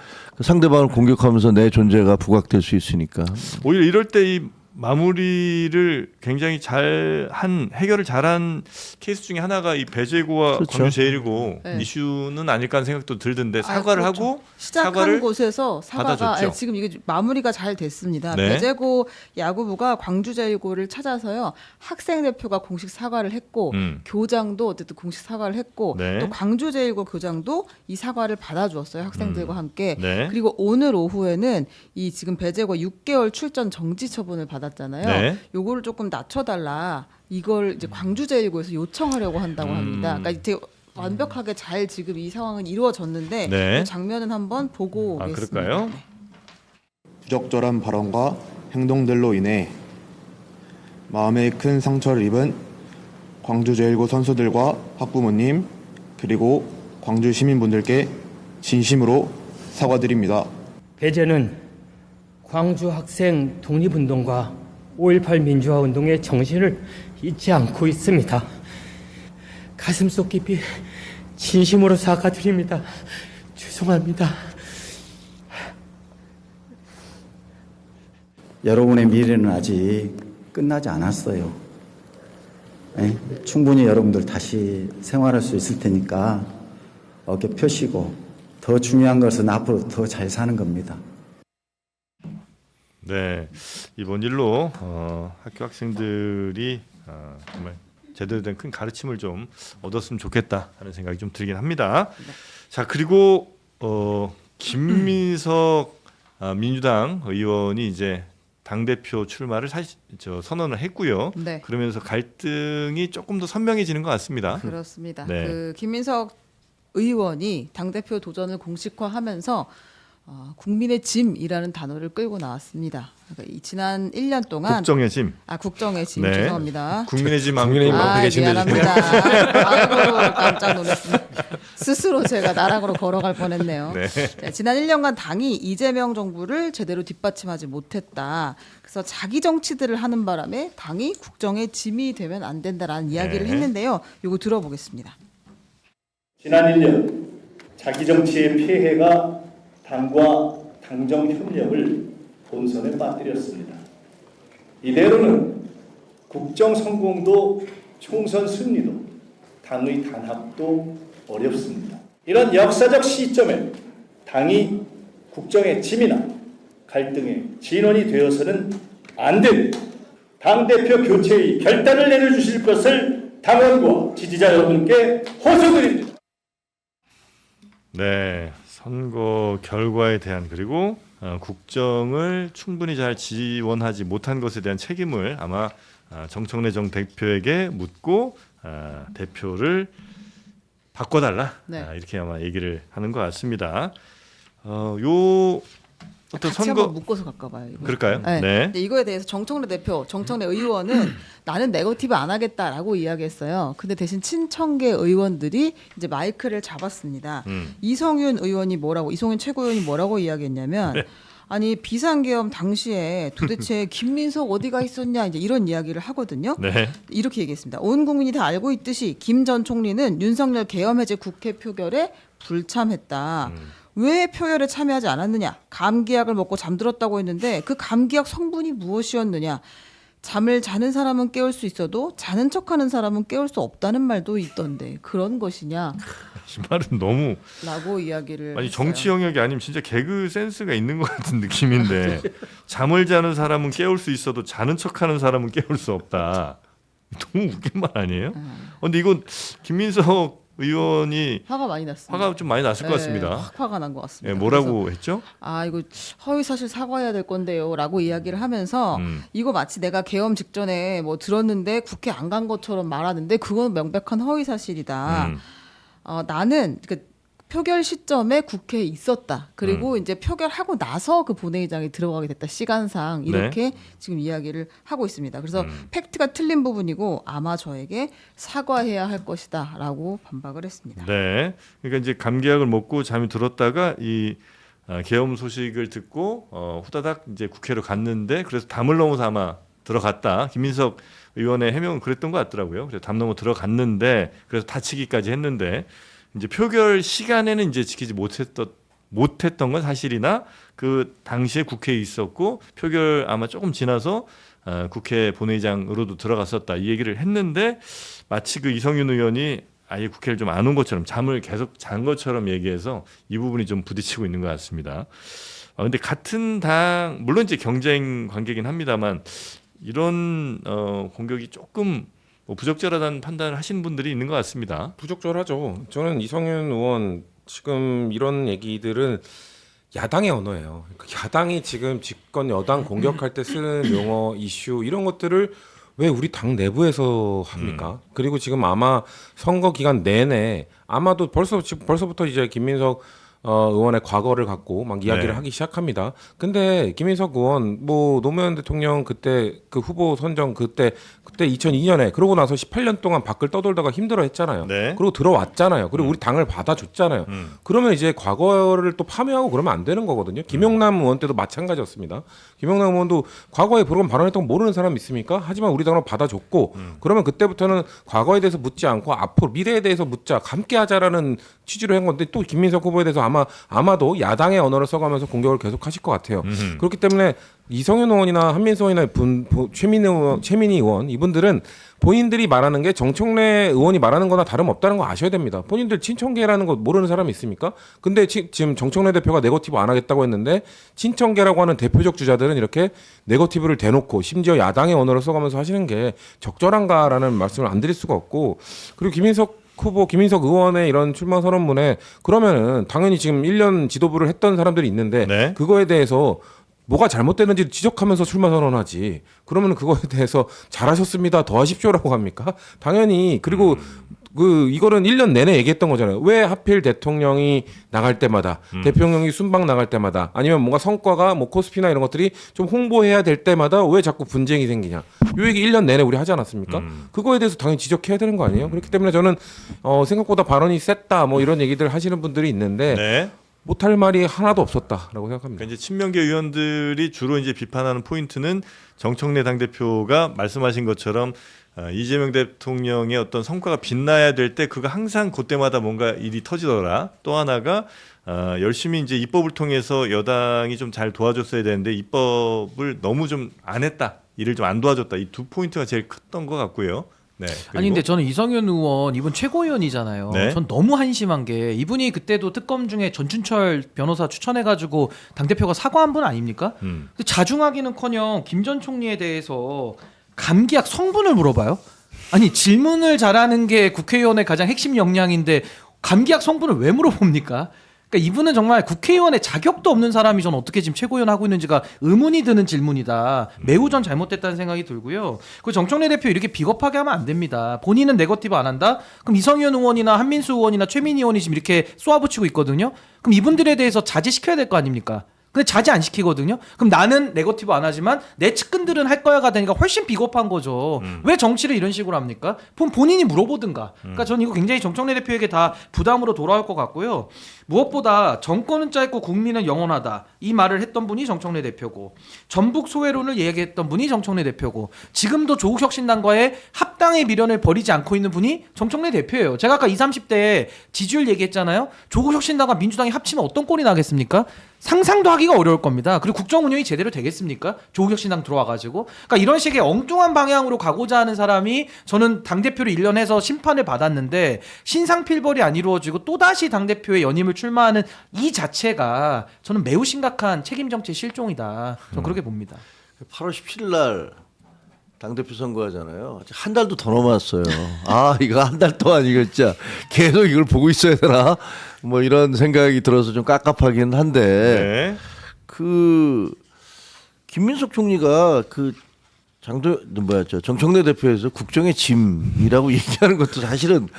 상대방을 공격하면서 내 존재가 부각될 수 있으니까. 오히려 이럴 때 이 마무리를 굉장히 잘한 해결을 잘한 케이스 중에 하나가 이 배제고와 그렇죠. 광주 제일고 네. 이슈는 아닐까 하는 생각도 들던데 사과를 그렇죠. 하고 시작한 사과를 곳에서 사과가 받아줬죠. 지금 이게 마무리가 잘 됐습니다. 네. 배제고 야구부가 광주제일고를 찾아서요 학생 대표가 공식 사과를 했고 교장도 어쨌든 공식 사과를 했고 네. 또 광주제일고 교장도 이 사과를 받아주었어요 학생들과 함께. 네. 그리고 오늘 오후에는 이 지금 배제고 6개월 출전 정지 처분을 받았잖아요. 네. 요거를 조금 낮춰달라. 이걸 이제 광주제일고에서 요청하려고 한다고 합니다. 그러니까 되게 완벽하게 잘 지금 이 상황은 이루어졌는데 네. 그 장면은 한번 보고 아, 오겠습니다. 그럴까요? 네. 부적절한 발언과 행동들로 인해 마음에 큰 상처를 입은 광주제일고 선수들과 학부모님 그리고 광주 시민분들께 진심으로 사과드립니다. 배제는 광주 학생 독립운동과 5.18 민주화운동의 정신을 잊지 않고 있습니다. 가슴속 깊이 진심으로 사과드립니다. 죄송합니다. 여러분의 미래는 아직 끝나지 않았어요. 네? 충분히 여러분들 다시 생활할 수 있을 테니까 어깨 펴시고 더 중요한 것은 앞으로 더 잘 사는 겁니다. 네, 이번 일로 학교 학생들이 정말 제대로 된 큰 가르침을 좀 얻었으면 좋겠다 하는 생각이 좀 들긴 합니다. 자, 그리고 김민석 민주당 의원이 이제 당대표 출마를 선언을 했고요. 네. 그러면서 갈등이 조금 더 선명해지는 것 같습니다. 그렇습니다. 네. 그 김민석 의원이 당대표 도전을 공식화하면서 국민의 짐이라는 단어를 끌고 나왔습니다. 그러니까 이 지난 1년 동안 국정의 짐. 국정의 짐 네. 죄송합니다. 국민의 짐 국민의 힘 앞에 계신데 미안합니다. 아이고 깜짝 놀랐습니다. 스스로 제가 나락으로 걸어갈 뻔했네요. 네. 자, 지난 1년간 당이 이재명 정부를 제대로 뒷받침하지 못했다. 그래서 자기 정치들을 하는 바람에 당이 국정의 짐이 되면 안 된다라는 이야기를 네. 했는데요. 이거 들어보겠습니다. 지난 1년 자기 정치의 폐해가 당과 당정 협력을 본선에 빠뜨렸습니다. 이대로는 국정 성공도 총선 승리도 당의 단합도 어렵습니다. 이런 역사적 시점에 당이 국정의 짐이나 갈등의 진원이 되어서는 안 됩니다. 당대표 교체의 결단을 내려주실 것을 당원과 지지자 여러분께 호소드립니다. 네, 선거 결과에 대한 그리고 국정을 충분히 잘 지원하지 못한 것에 대한 책임을 아마 정청래 정 대표에게 묻고 대표를 바꿔달라 네. 이렇게 아마 얘기를 하는 것 같습니다. 요 어떤 같이 선거 한번 묶어서 갈까봐요. 이거. 그럴까요? 네. 네. 근데 이거에 대해서 정청래 대표, 정청래 의원은 나는 네거티브 안 하겠다라고 이야기했어요. 근데 대신 친청계 의원들이 이제 마이크를 잡았습니다. 이성윤 최고위원이 뭐라고 이야기했냐면 네. 아니 비상계엄 당시에 도대체 김민석 어디가 있었냐 이제 이런 이야기를 하거든요. 네. 이렇게 얘기했습니다. 온 국민이 다 알고 있듯이 김 전 총리는 윤석열 계엄 해제 국회 표결에 불참했다. 왜 표결에 참여하지 않았느냐? 감기약을 먹고 잠들었다고 했는데 그 감기약 성분이 무엇이었느냐? 잠을 자는 사람은 깨울 수 있어도 자는 척하는 사람은 깨울 수 없다는 말도 있던데 그런 것이냐? 이 말은 너무 라고 이야기를 아니 했어요. 정치 영역이 아니면 진짜 개그 센스가 있는 것 같은 느낌인데 잠을 자는 사람은 깨울 수 있어도 자는 척하는 사람은 깨울 수 없다. 너무 웃긴 말 아니에요? 근데 이건 김민석 의원이 화가 많이 났습니다. 화가 좀 많이 났을 것 같습니다. 확 화가 난 것 같습니다. 예, 뭐라고 했죠? 아 이거 허위 사실 사과해야 될 건데요라고 이야기를 하면서 이거 마치 내가 계엄 직전에 뭐 들었는데 국회 안 간 것처럼 말하는데 그건 명백한 허위 사실이다. 나는 그 표결 시점에 국회에 있었다. 그리고 이제 표결하고 나서 그 본회의장에 들어가게 됐다. 시간상 이렇게 지금 이야기를 하고 있습니다. 그래서 팩트가 틀린 부분이고 아마 저에게 사과해야 할 것이다라고 반박을 했습니다. 네. 그러니까 이제 감기약을 먹고 잠이 들었다가 이 계엄 소식을 듣고 후다닥 이제 국회로 갔는데 그래서 담을 넘어서 아마 들어갔다. 김민석 의원의 해명은 그랬던 것 같더라고요. 그래서 담 넘어 들어갔는데 그래서 다치기까지 했는데 이제 표결 시간에는 이제 지키지 못했던 건 사실이나 그 당시에 국회에 있었고 표결 아마 조금 지나서 국회 본회의장으로도 들어갔었다 이 얘기를 했는데 마치 그 이성윤 의원이 아예 국회를 좀 안 온 것처럼 잠을 계속 잔 것처럼 얘기해서 이 부분이 좀 부딪히고 있는 것 같습니다. 근데 같은 당 물론 이제 경쟁 관계긴 합니다만 이런 공격이 조금 뭐 부적절하다는 판단을 하시는 분들이 있는 것 같습니다. 부적절하죠. 저는 이성윤 의원 지금 이런 얘기들은 야당의 언어예요. 야당이 지금 집권 여당 공격할 때 쓰는 용어, 이슈 이런 것들을 왜 우리 당 내부에서 합니까? 그리고 지금 아마 선거 기간 내내 아마도 벌써부터 이제 김민석 의원의 과거를 갖고 막 이야기를 하기 시작합니다. 근데 김민석 의원 뭐 노무현 대통령 그때 그 후보 선정 그때 2002년에 그러고 나서 18년 동안 밖을 떠돌다가 힘들어했잖아요. 그리고 들어왔잖아요. 그리고 우리 당을 받아줬잖아요. 그러면 이제 과거를 또 파묘하고 그러면 안 되는 거거든요. 김용남 의원 때도 마찬가지였습니다. 김용남 의원도 과거에 그런 발언했던 거 모르는 사람 있습니까? 하지만 우리 당을 받아줬고 그러면 그때부터는 과거에 대해서 묻지 않고 앞으로 미래에 대해서 묻자 함께하자라는 취지로 한 건데 또 김민석 후보에 대해서 아마도 야당의 언어를 써가면서 공격을 계속하실 것 같아요. 그렇기 때문에 이성윤 의원이나 한민수 의원이나 최민희 의원 이분들은 본인들이 말하는 게 정청래 의원이 말하는 거나 다름없다는 거 아셔야 됩니다. 본인들 친청계라는 거 모르는 사람이 있습니까? 근데 지금 정청래 대표가 네거티브 안 하겠다고 했는데 친청계라고 하는 대표적 주자들은 이렇게 네거티브를 대놓고 심지어 야당의 언어를 써가면서 하시는 게 적절한가라는 말씀을 안 드릴 수가 없고 그리고 김민석 의원의 이런 출마 선언문에 그러면은 당연히 지금 1년 지도부를 했던 사람들이 있는데 그거에 대해서 뭐가 잘못됐는지 지적하면서 출마 선언하지. 그러면 그거에 대해서 잘하셨습니다. 더 하십시오라고 합니까? 당연히 그리고 이거는 1년 내내 얘기했던 거잖아요. 왜 하필 대통령이 나갈 때마다 대통령이 순방 나갈 때마다 아니면 뭔가 성과가 뭐 코스피나 이런 것들이 좀 홍보해야 될 때마다 왜 자꾸 분쟁이 생기냐. 요 얘기 1년 내내 우리 하지 않았습니까? 그거에 대해서 당연히 지적해야 되는 거 아니에요? 그렇기 때문에 저는 생각보다 발언이 셌다 뭐 이런 얘기들 하시는 분들이 있는데 못할 말이 하나도 없었다라고 생각합니다. 그러니까 이제 친명계 의원들이 주로 이제 비판하는 포인트는 정청래 당대표가 말씀하신 것처럼 이재명 대통령의 어떤 성과가 빛나야 될 때 그거 항상 그때마다 뭔가 일이 터지더라. 또 하나가 열심히 이제 입법을 통해서 여당이 좀 잘 도와줬어야 되는데 입법을 너무 좀 안 했다. 일을 좀 안 도와줬다. 이 두 포인트가 제일 컸던 것 같고요. 네. 아니 근데 저는 이성윤 의원 이분 최고위원이잖아요. 전 너무 한심한 게 이분이 그때도 특검 중에 전춘철 변호사 추천해가지고 당대표가 사과한 분 아닙니까? 근데 자중하기는커녕 김 전 총리에 대해서 감기약 성분을 물어봐요? 아니 질문을 잘하는 게 국회의원의 가장 핵심 역량인데 감기약 성분을 왜 물어봅니까? 그러니까 이분은 정말 국회의원의 자격도 없는 사람이 전 어떻게 지금 최고위원 하고 있는지가 의문이 드는 질문이다. 매우 전 잘못됐다는 생각이 들고요. 그 정청래 대표 이렇게 비겁하게 하면 안 됩니다. 본인은 네거티브 안 한다? 그럼 이성윤 의원이나 한민수 의원이나 최민희 의원이 지금 이렇게 쏘아붙이고 있거든요. 그럼 이분들에 대해서 자제시켜야 될 거 아닙니까? 근데 자제 안 시키거든요. 그럼 나는 네거티브 안 하지만 내 측근들은 할 거야가 되니까 훨씬 비겁한 거죠. 왜 정치를 이런 식으로 합니까? 본인이 물어보든가. 그러니까 저는 이거 굉장히 정청래 대표에게 다 부담으로 돌아올 것 같고요. 무엇보다 정권은 짧고 국민은 영원하다. 이 말을 했던 분이 정청래 대표고 전북 소외론을 얘기했던 분이 정청래 대표고 지금도 조국 혁신당과의 합 합당의 미련을 버리지 않고 있는 분이 정청래 대표예요. 제가 아까 20, 30대 지지율 얘기했잖아요. 조국혁신당과 민주당이 합치면 어떤 꼴이 나겠습니까? 상상도 하기가 어려울 겁니다. 그리고 국정 운영이 제대로 되겠습니까? 조국혁신당 들어와가지고. 그러니까 이런 식의 엉뚱한 방향으로 가고자 하는 사람이 저는 당대표를 1년 해서 심판을 받았는데 신상필벌이 안 이루어지고 또다시 당대표의 연임을 출마하는 이 자체가 저는 매우 심각한 책임정치의 실종이다. 저는 그렇게 봅니다. 8월 17일 날 당대표 선거하잖아요. 아직 한 달도 더 넘었어요. 아, 이거 한 달 동안 이거 진짜 계속 이걸 보고 있어야 되나? 뭐 이런 생각이 들어서 좀 깝깝하긴 한데 그 김민석 총리가 그 정청래 대표에서 국정의 짐이라고 얘기하는 것도 사실은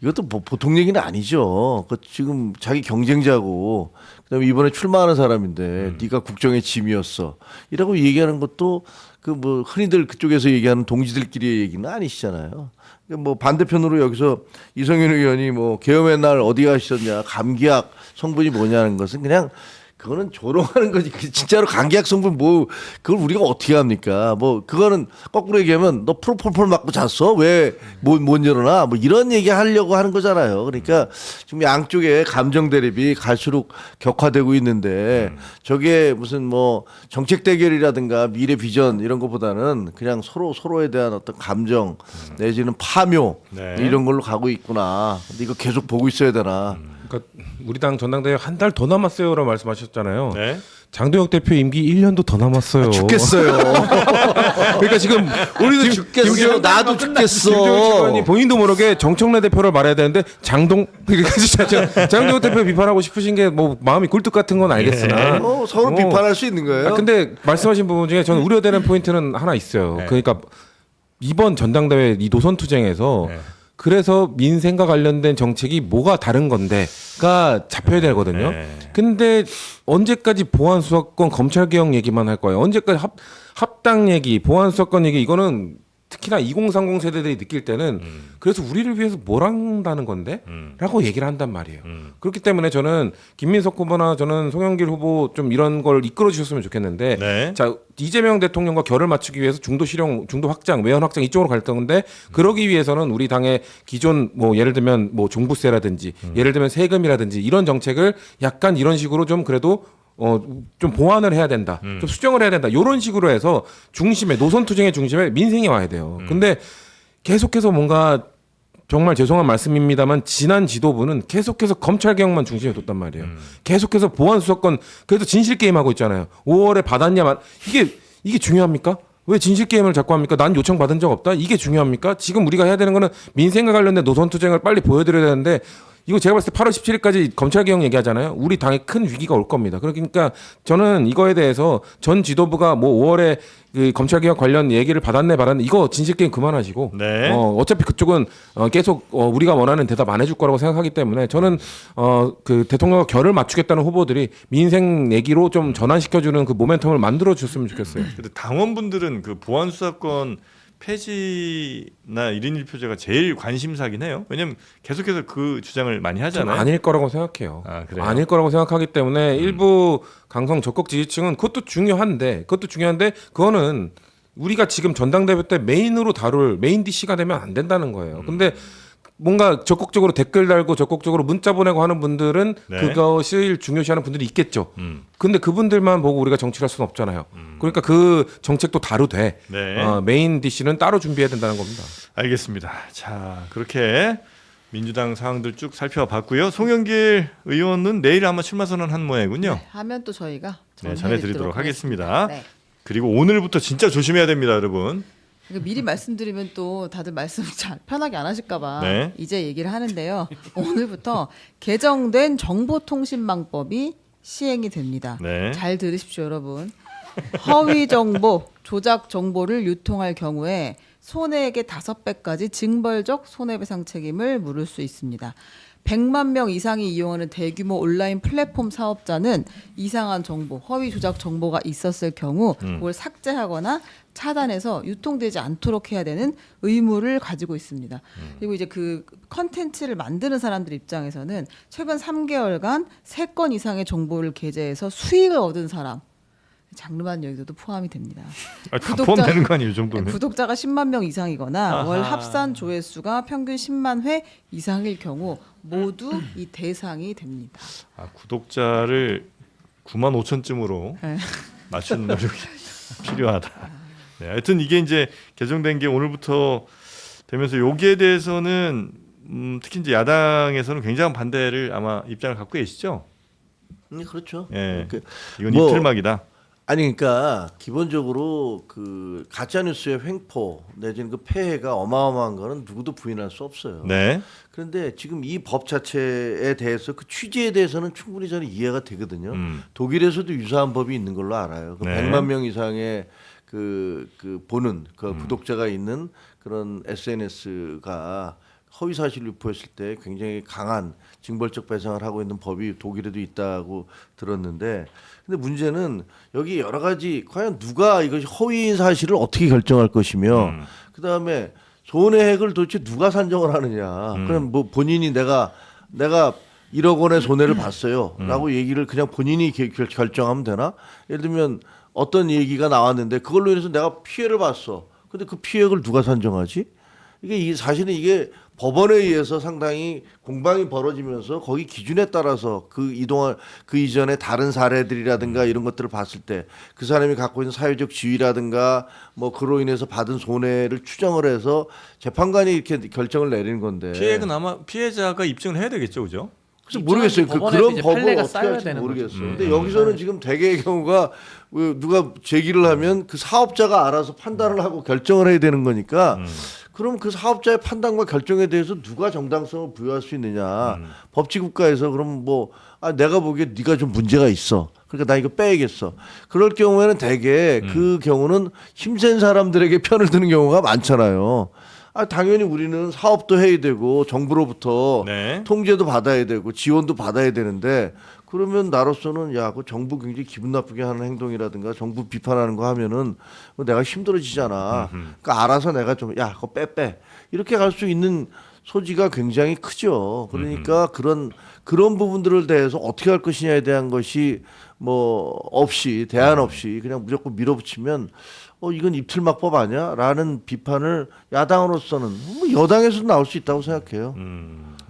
이것도 뭐 보통 얘기는 아니죠. 그 지금 자기 경쟁자고 그다음에 이번에 출마하는 사람인데 네가 국정의 짐이었어. 이라고 얘기하는 것도 그 뭐 흔히들 그쪽에서 얘기하는 동지들끼리의 얘기는 아니시잖아요. 뭐 반대편으로 여기서 이성윤 의원이 뭐 계엄의 날 어디 가셨냐, 감기약 성분이 뭐냐는 것은 그냥 그거는 조롱하는 거지. 진짜로 감기약 성분 뭐 그걸 우리가 어떻게 합니까? 뭐 그거는 거꾸로 얘기하면 너 프로폴폴 맞고 잤어? 왜 못 일어나? 뭐 이런 얘기 하려고 하는 거잖아요. 그러니까 지금 양쪽에 감정 대립이 갈수록 격화되고 있는데 저게 무슨 뭐 정책 대결이라든가 미래 비전 이런 것보다는 그냥 서로에 대한 어떤 감정 내지는 파묘 이런 걸로 가고 있구나. 근데 이거 계속 보고 있어야 되나? 그러니까 우리 당 전당대회 한 달 더 남았어요라고 말씀하셨잖아요. 네. 장도혁 대표 임기 1년도 더 남았어요. 죽겠어요. 그러니까 지금 우리도 죽겠어. 나도 죽겠어. 김종인 장관이 본인도 모르게 정청래 대표를 말해야 되는데 장도혁 대표 비판하고 싶으신 게 뭐 마음이 굴뚝 같은 건 알겠으나 서로 비판할 수 있는 거예요. 근데 말씀하신 부분 중에 저는 우려되는 포인트는 하나 있어요. 그러니까 이번 전당대회 이 노선 투쟁에서 그래서 민생과 관련된 정책이 뭐가 다른 건데가 잡혀야 되거든요. 근데 언제까지 보안 수사권 검찰 개혁 얘기만 할 거예요? 언제까지 합당 얘기, 보안 수사권 얘기 이거는 특히나 2030 세대들이 느낄 때는 그래서 우리를 위해서 뭘 한다는 건데? 라고 얘기를 한단 말이에요. 그렇기 때문에 저는 김민석 후보나 저는 송영길 후보 좀 이런 걸 이끌어 주셨으면 좋겠는데 자 이재명 대통령과 결을 맞추기 위해서 중도 실형, 중도 확장, 외연 확장 이쪽으로 갈 건데 그러기 위해서는 우리 당의 기존 뭐 예를 들면 뭐 종부세라든지 예를 들면 세금이라든지 이런 정책을 약간 이런 식으로 좀 그래도 좀 보완을 해야 된다. 좀 수정을 해야 된다. 이런 식으로 해서 중심에 노선 투쟁의 중심에 민생이 와야 돼요. 근데 계속해서 뭔가 정말 죄송한 말씀입니다만 지난 지도부는 계속해서 검찰 개혁만 중심에 뒀단 말이에요. 계속해서 보안 수사권 그래도 진실 게임 하고 있잖아요. 5월에 받았냐만 이게 중요합니까? 왜 진실 게임을 자꾸 합니까? 난 요청 받은 적 없다. 이게 중요합니까? 지금 우리가 해야 되는 거는 민생과 관련된 노선 투쟁을 빨리 보여드려야 되는데 이거 제가 봤을 때 8월 17일까지 검찰개혁 얘기하잖아요. 우리 당에 큰 위기가 올 겁니다. 그러니까 저는 이거에 대해서 전 지도부가 뭐 5월에 그 검찰개혁 관련 얘기를 받았네 이거 진실게임 그만하시고 어차피 그쪽은 계속 우리가 원하는 대답 안 해줄 거라고 생각하기 때문에 저는 그 대통령과 결을 맞추겠다는 후보들이 민생 얘기로 좀 전환시켜주는 그 모멘텀을 만들어 줬으면 좋겠어요. 근데 당원분들은 그 보안 수사권 폐지나 1인 1표제가 제일 관심사긴 해요. 왜냐면 계속해서 그 주장을 많이 하잖아요. 아닐 거라고 생각해요. 그래요? 아닐 거라고 생각하기 때문에 일부 강성 적극 지지층은 그것도 중요한데 그거는 우리가 지금 전당대회 때 메인으로 다룰 메인 DC가 되면 안 된다는 거예요. 근데 뭔가 적극적으로 댓글 달고 적극적으로 문자 보내고 하는 분들은 그것을 중요시하는 분들이 있겠죠. 근데 그분들만 보고 우리가 정치를 할 수는 없잖아요. 그러니까 그 정책도 다루되 메인 DC는 따로 준비해야 된다는 겁니다. 알겠습니다. 자, 그렇게 민주당 상황들 쭉 살펴봤고요. 송영길 의원은 내일 아마 출마 선언한 모양이군요. 하면 또 저희가 전해드리도록 하겠습니다. 네. 그리고 오늘부터 진짜 조심해야 됩니다, 여러분. 미리 말씀드리면 또 다들 말씀 잘 편하게 안 하실까봐 이제 얘기를 하는데요. 오늘부터 개정된 정보통신망법이 시행이 됩니다. 잘 들으십시오, 여러분. 허위 정보, 조작 정보를 유통할 경우에 손해액의 5배까지 징벌적 손해배상 책임을 물을 수 있습니다. 100만 명 이상이 이용하는 대규모 온라인 플랫폼 사업자는 이상한 정보, 허위 조작 정보가 있었을 경우 그걸 삭제하거나 차단해서 유통되지 않도록 해야 되는 의무를 가지고 있습니다. 그리고 이제 그 컨텐츠를 만드는 사람들 입장에서는 최근 3개월간 3건 이상의 정보를 게재해서 수익을 얻은 사람 장르만 여기서도 포함이 됩니다. 포함되는 거 아니에요, 이 정도면? 구독자가 10만 명 이상이거나 아하. 월 합산 조회수가 평균 10만 회 이상일 경우 모두 이 대상이 됩니다. 구독자를 9만 5천쯤으로 네. 맞추는 노력이 필요하다. 네, 하여튼 이게 이제 개정된 게 오늘부터 되면서 여기에 대해서는 특히 이제 야당에서는 굉장한 반대를 아마 입장을 갖고 계시죠. 그렇죠. 예, 그, 이건 뭐, 이틀막이다. 아니 그러니까 기본적으로 그 가짜 뉴스의 횡포 내지는 그 폐해가 어마어마한 거는 누구도 부인할 수 없어요. 네. 그런데 지금 이 법 자체에 대해서 그 취지에 대해서는 충분히 저는 이해가 되거든요. 독일에서도 유사한 법이 있는 걸로 알아요. 그 네. 100만 명 이상의 그 보는 그 구독자가 있는 그런 SNS가 허위 사실 유포했을 때 굉장히 강한 징벌적 배상을 하고 있는 법이 독일에도 있다고 들었는데, 근데 문제는 여기 여러 가지 과연 누가 이것이 허위인 사실을 어떻게 결정할 것이며, 그 다음에 손해액을 도대체 누가 산정을 하느냐. 그럼 뭐 본인이 내가 1억 원의 손해를 봤어요라고 얘기를 그냥 본인이 결정하면 되나? 예를 들면 어떤 얘기가 나왔는데 그걸로 인해서 내가 피해를 봤어. 근데 그 피해액을 누가 산정하지? 이게 사실은 이게 법원에 의해서 상당히 공방이 벌어지면서 거기 기준에 따라서 그 이전에 다른 사례들이라든가 이런 것들을 봤을 때 그 사람이 갖고 있는 사회적 지위라든가 뭐 그로 인해서 받은 손해를 추정을 해서 재판관이 이렇게 결정을 내리는 건데, 피해액은 아마 피해자가 입증을 해야 되겠죠, 그죠? 그래서 모르겠어요. 법원에서 그런 이제 법을 판례가 어떻게 쌓여야 할지 되는 모르겠어요. 거죠. 근데 여기서는 지금 대개의 경우가 누가 제기를 하면 그 사업자가 알아서 판단을 하고 결정을 해야 되는 거니까 그럼 그 사업자의 판단과 결정에 대해서 누가 정당성을 부여할 수 있느냐. 법치국가에서 그럼 뭐 내가 보기에 네가 좀 문제가 있어. 그러니까 나 이거 빼야겠어. 그럴 경우에는 대개 그 경우는 힘센 사람들에게 편을 드는 경우가 많잖아요. 당연히 우리는 사업도 해야 되고 정부로부터 네. 통제도 받아야 되고 지원도 받아야 되는데, 그러면 나로서는 그 정부 굉장히 기분 나쁘게 하는 행동이라든가 정부 비판하는 거 하면은 내가 힘들어지잖아. 그러니까 알아서 내가 좀 그거 빼 이렇게 갈 수 있는 소지가 굉장히 크죠. 그러니까 그런 부분들을 대해서 어떻게 할 것이냐에 대한 것이 대안 없이 그냥 무조건 밀어붙이면 이건 입틀막법 아니야? 라는 비판을 야당으로서는 여당에서도 나올 수 있다고 생각해요.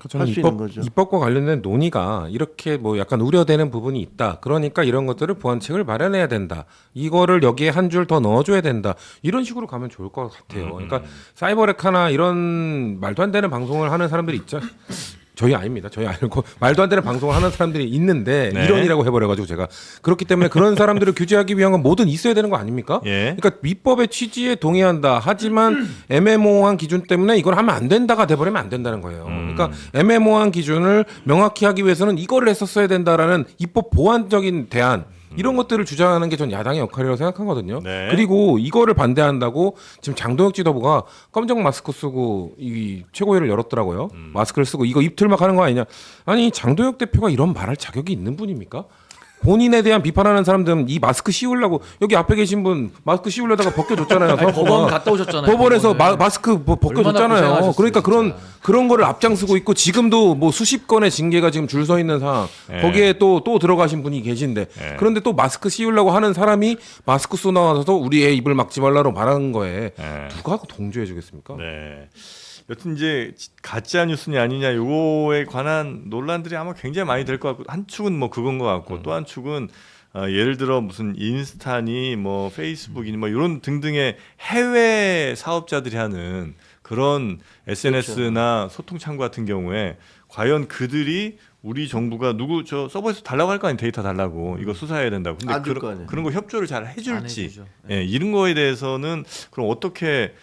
저는 할 수 있는 거죠. 입법과 관련된 논의가 이렇게 약간 우려되는 부분이 있다. 그러니까 이런 것들을 보완책을 마련해야 된다. 이거를 여기에 한 줄 더 넣어줘야 된다. 이런 식으로 가면 좋을 것 같아요. 그러니까 사이버레카나 이런 말도 안 되는 방송을 하는 사람들이 있죠. 저희 아닙니다. 저희 아니고 말도 안 되는 방송을 하는 사람들이 있는데 네. 이런이라고 해버려가지고 제가 그렇기 때문에 그런 사람들을 규제하기 위한 건 뭐든 있어야 되는 거 아닙니까? 예. 그러니까 위법의 취지에 동의한다. 하지만 애매모호한 기준 때문에 이걸 하면 안 된다가 돼버리면 안 된다는 거예요. 그러니까 애매모호한 기준을 명확히 하기 위해서는 이거를 했었어야 된다라는 입법 보완적인 대안. 이런 것들을 주장하는 게 전 야당의 역할이라고 생각하거든요. 네. 그리고 이거를 반대한다고 지금 장동혁 지도부가 검정 마스크 쓰고 이 최고위를 열었더라고요. 마스크를 쓰고 이거 입틀막 하는 거 아니냐. 아니 장동혁 대표가 이런 말할 자격이 있는 분입니까? 본인에 대한 비판하는 사람들은 이 마스크 씌우려고 여기 앞에 계신 분 마스크 씌우려다가 벗겨줬잖아요. 법원 갔다 오셨잖아요. 법원에서 법원을. 마스크 얼마나 벗겨줬잖아요. 고생하셨어요, 그러니까 진짜. 그런 거를 앞장서고 있고 지금도 수십 건의 징계가 지금 줄 서 있는 상황. 네. 거기에 또 들어가신 분이 계신데 네. 그런데 또 마스크 씌우려고 하는 사람이 마스크 쏘 나와서 우리의 입을 막지 말라고 말하는 거에 네. 누가 동조해 주겠습니까? 네. 여튼 이제 가짜 뉴스냐 아니냐 요거에 관한 논란들이 아마 굉장히 많이 될 것 같고, 한 축은 그건 것 같고 또 한 축은 예를 들어 무슨 인스타니 페이스북이니 이런 등등의 해외 사업자들이 하는 그런 SNS나 소통 창구 같은 경우에 과연 그들이 우리 정부가 누구 저 서버에서 달라고 할 거 아니에요. 데이터 달라고 이거 수사해야 된다고. 근데 안 줄 거 아니에요. 그런 거 협조를 잘 해줄지, 해주죠. 이런 거에 대해서는 그럼 어떻게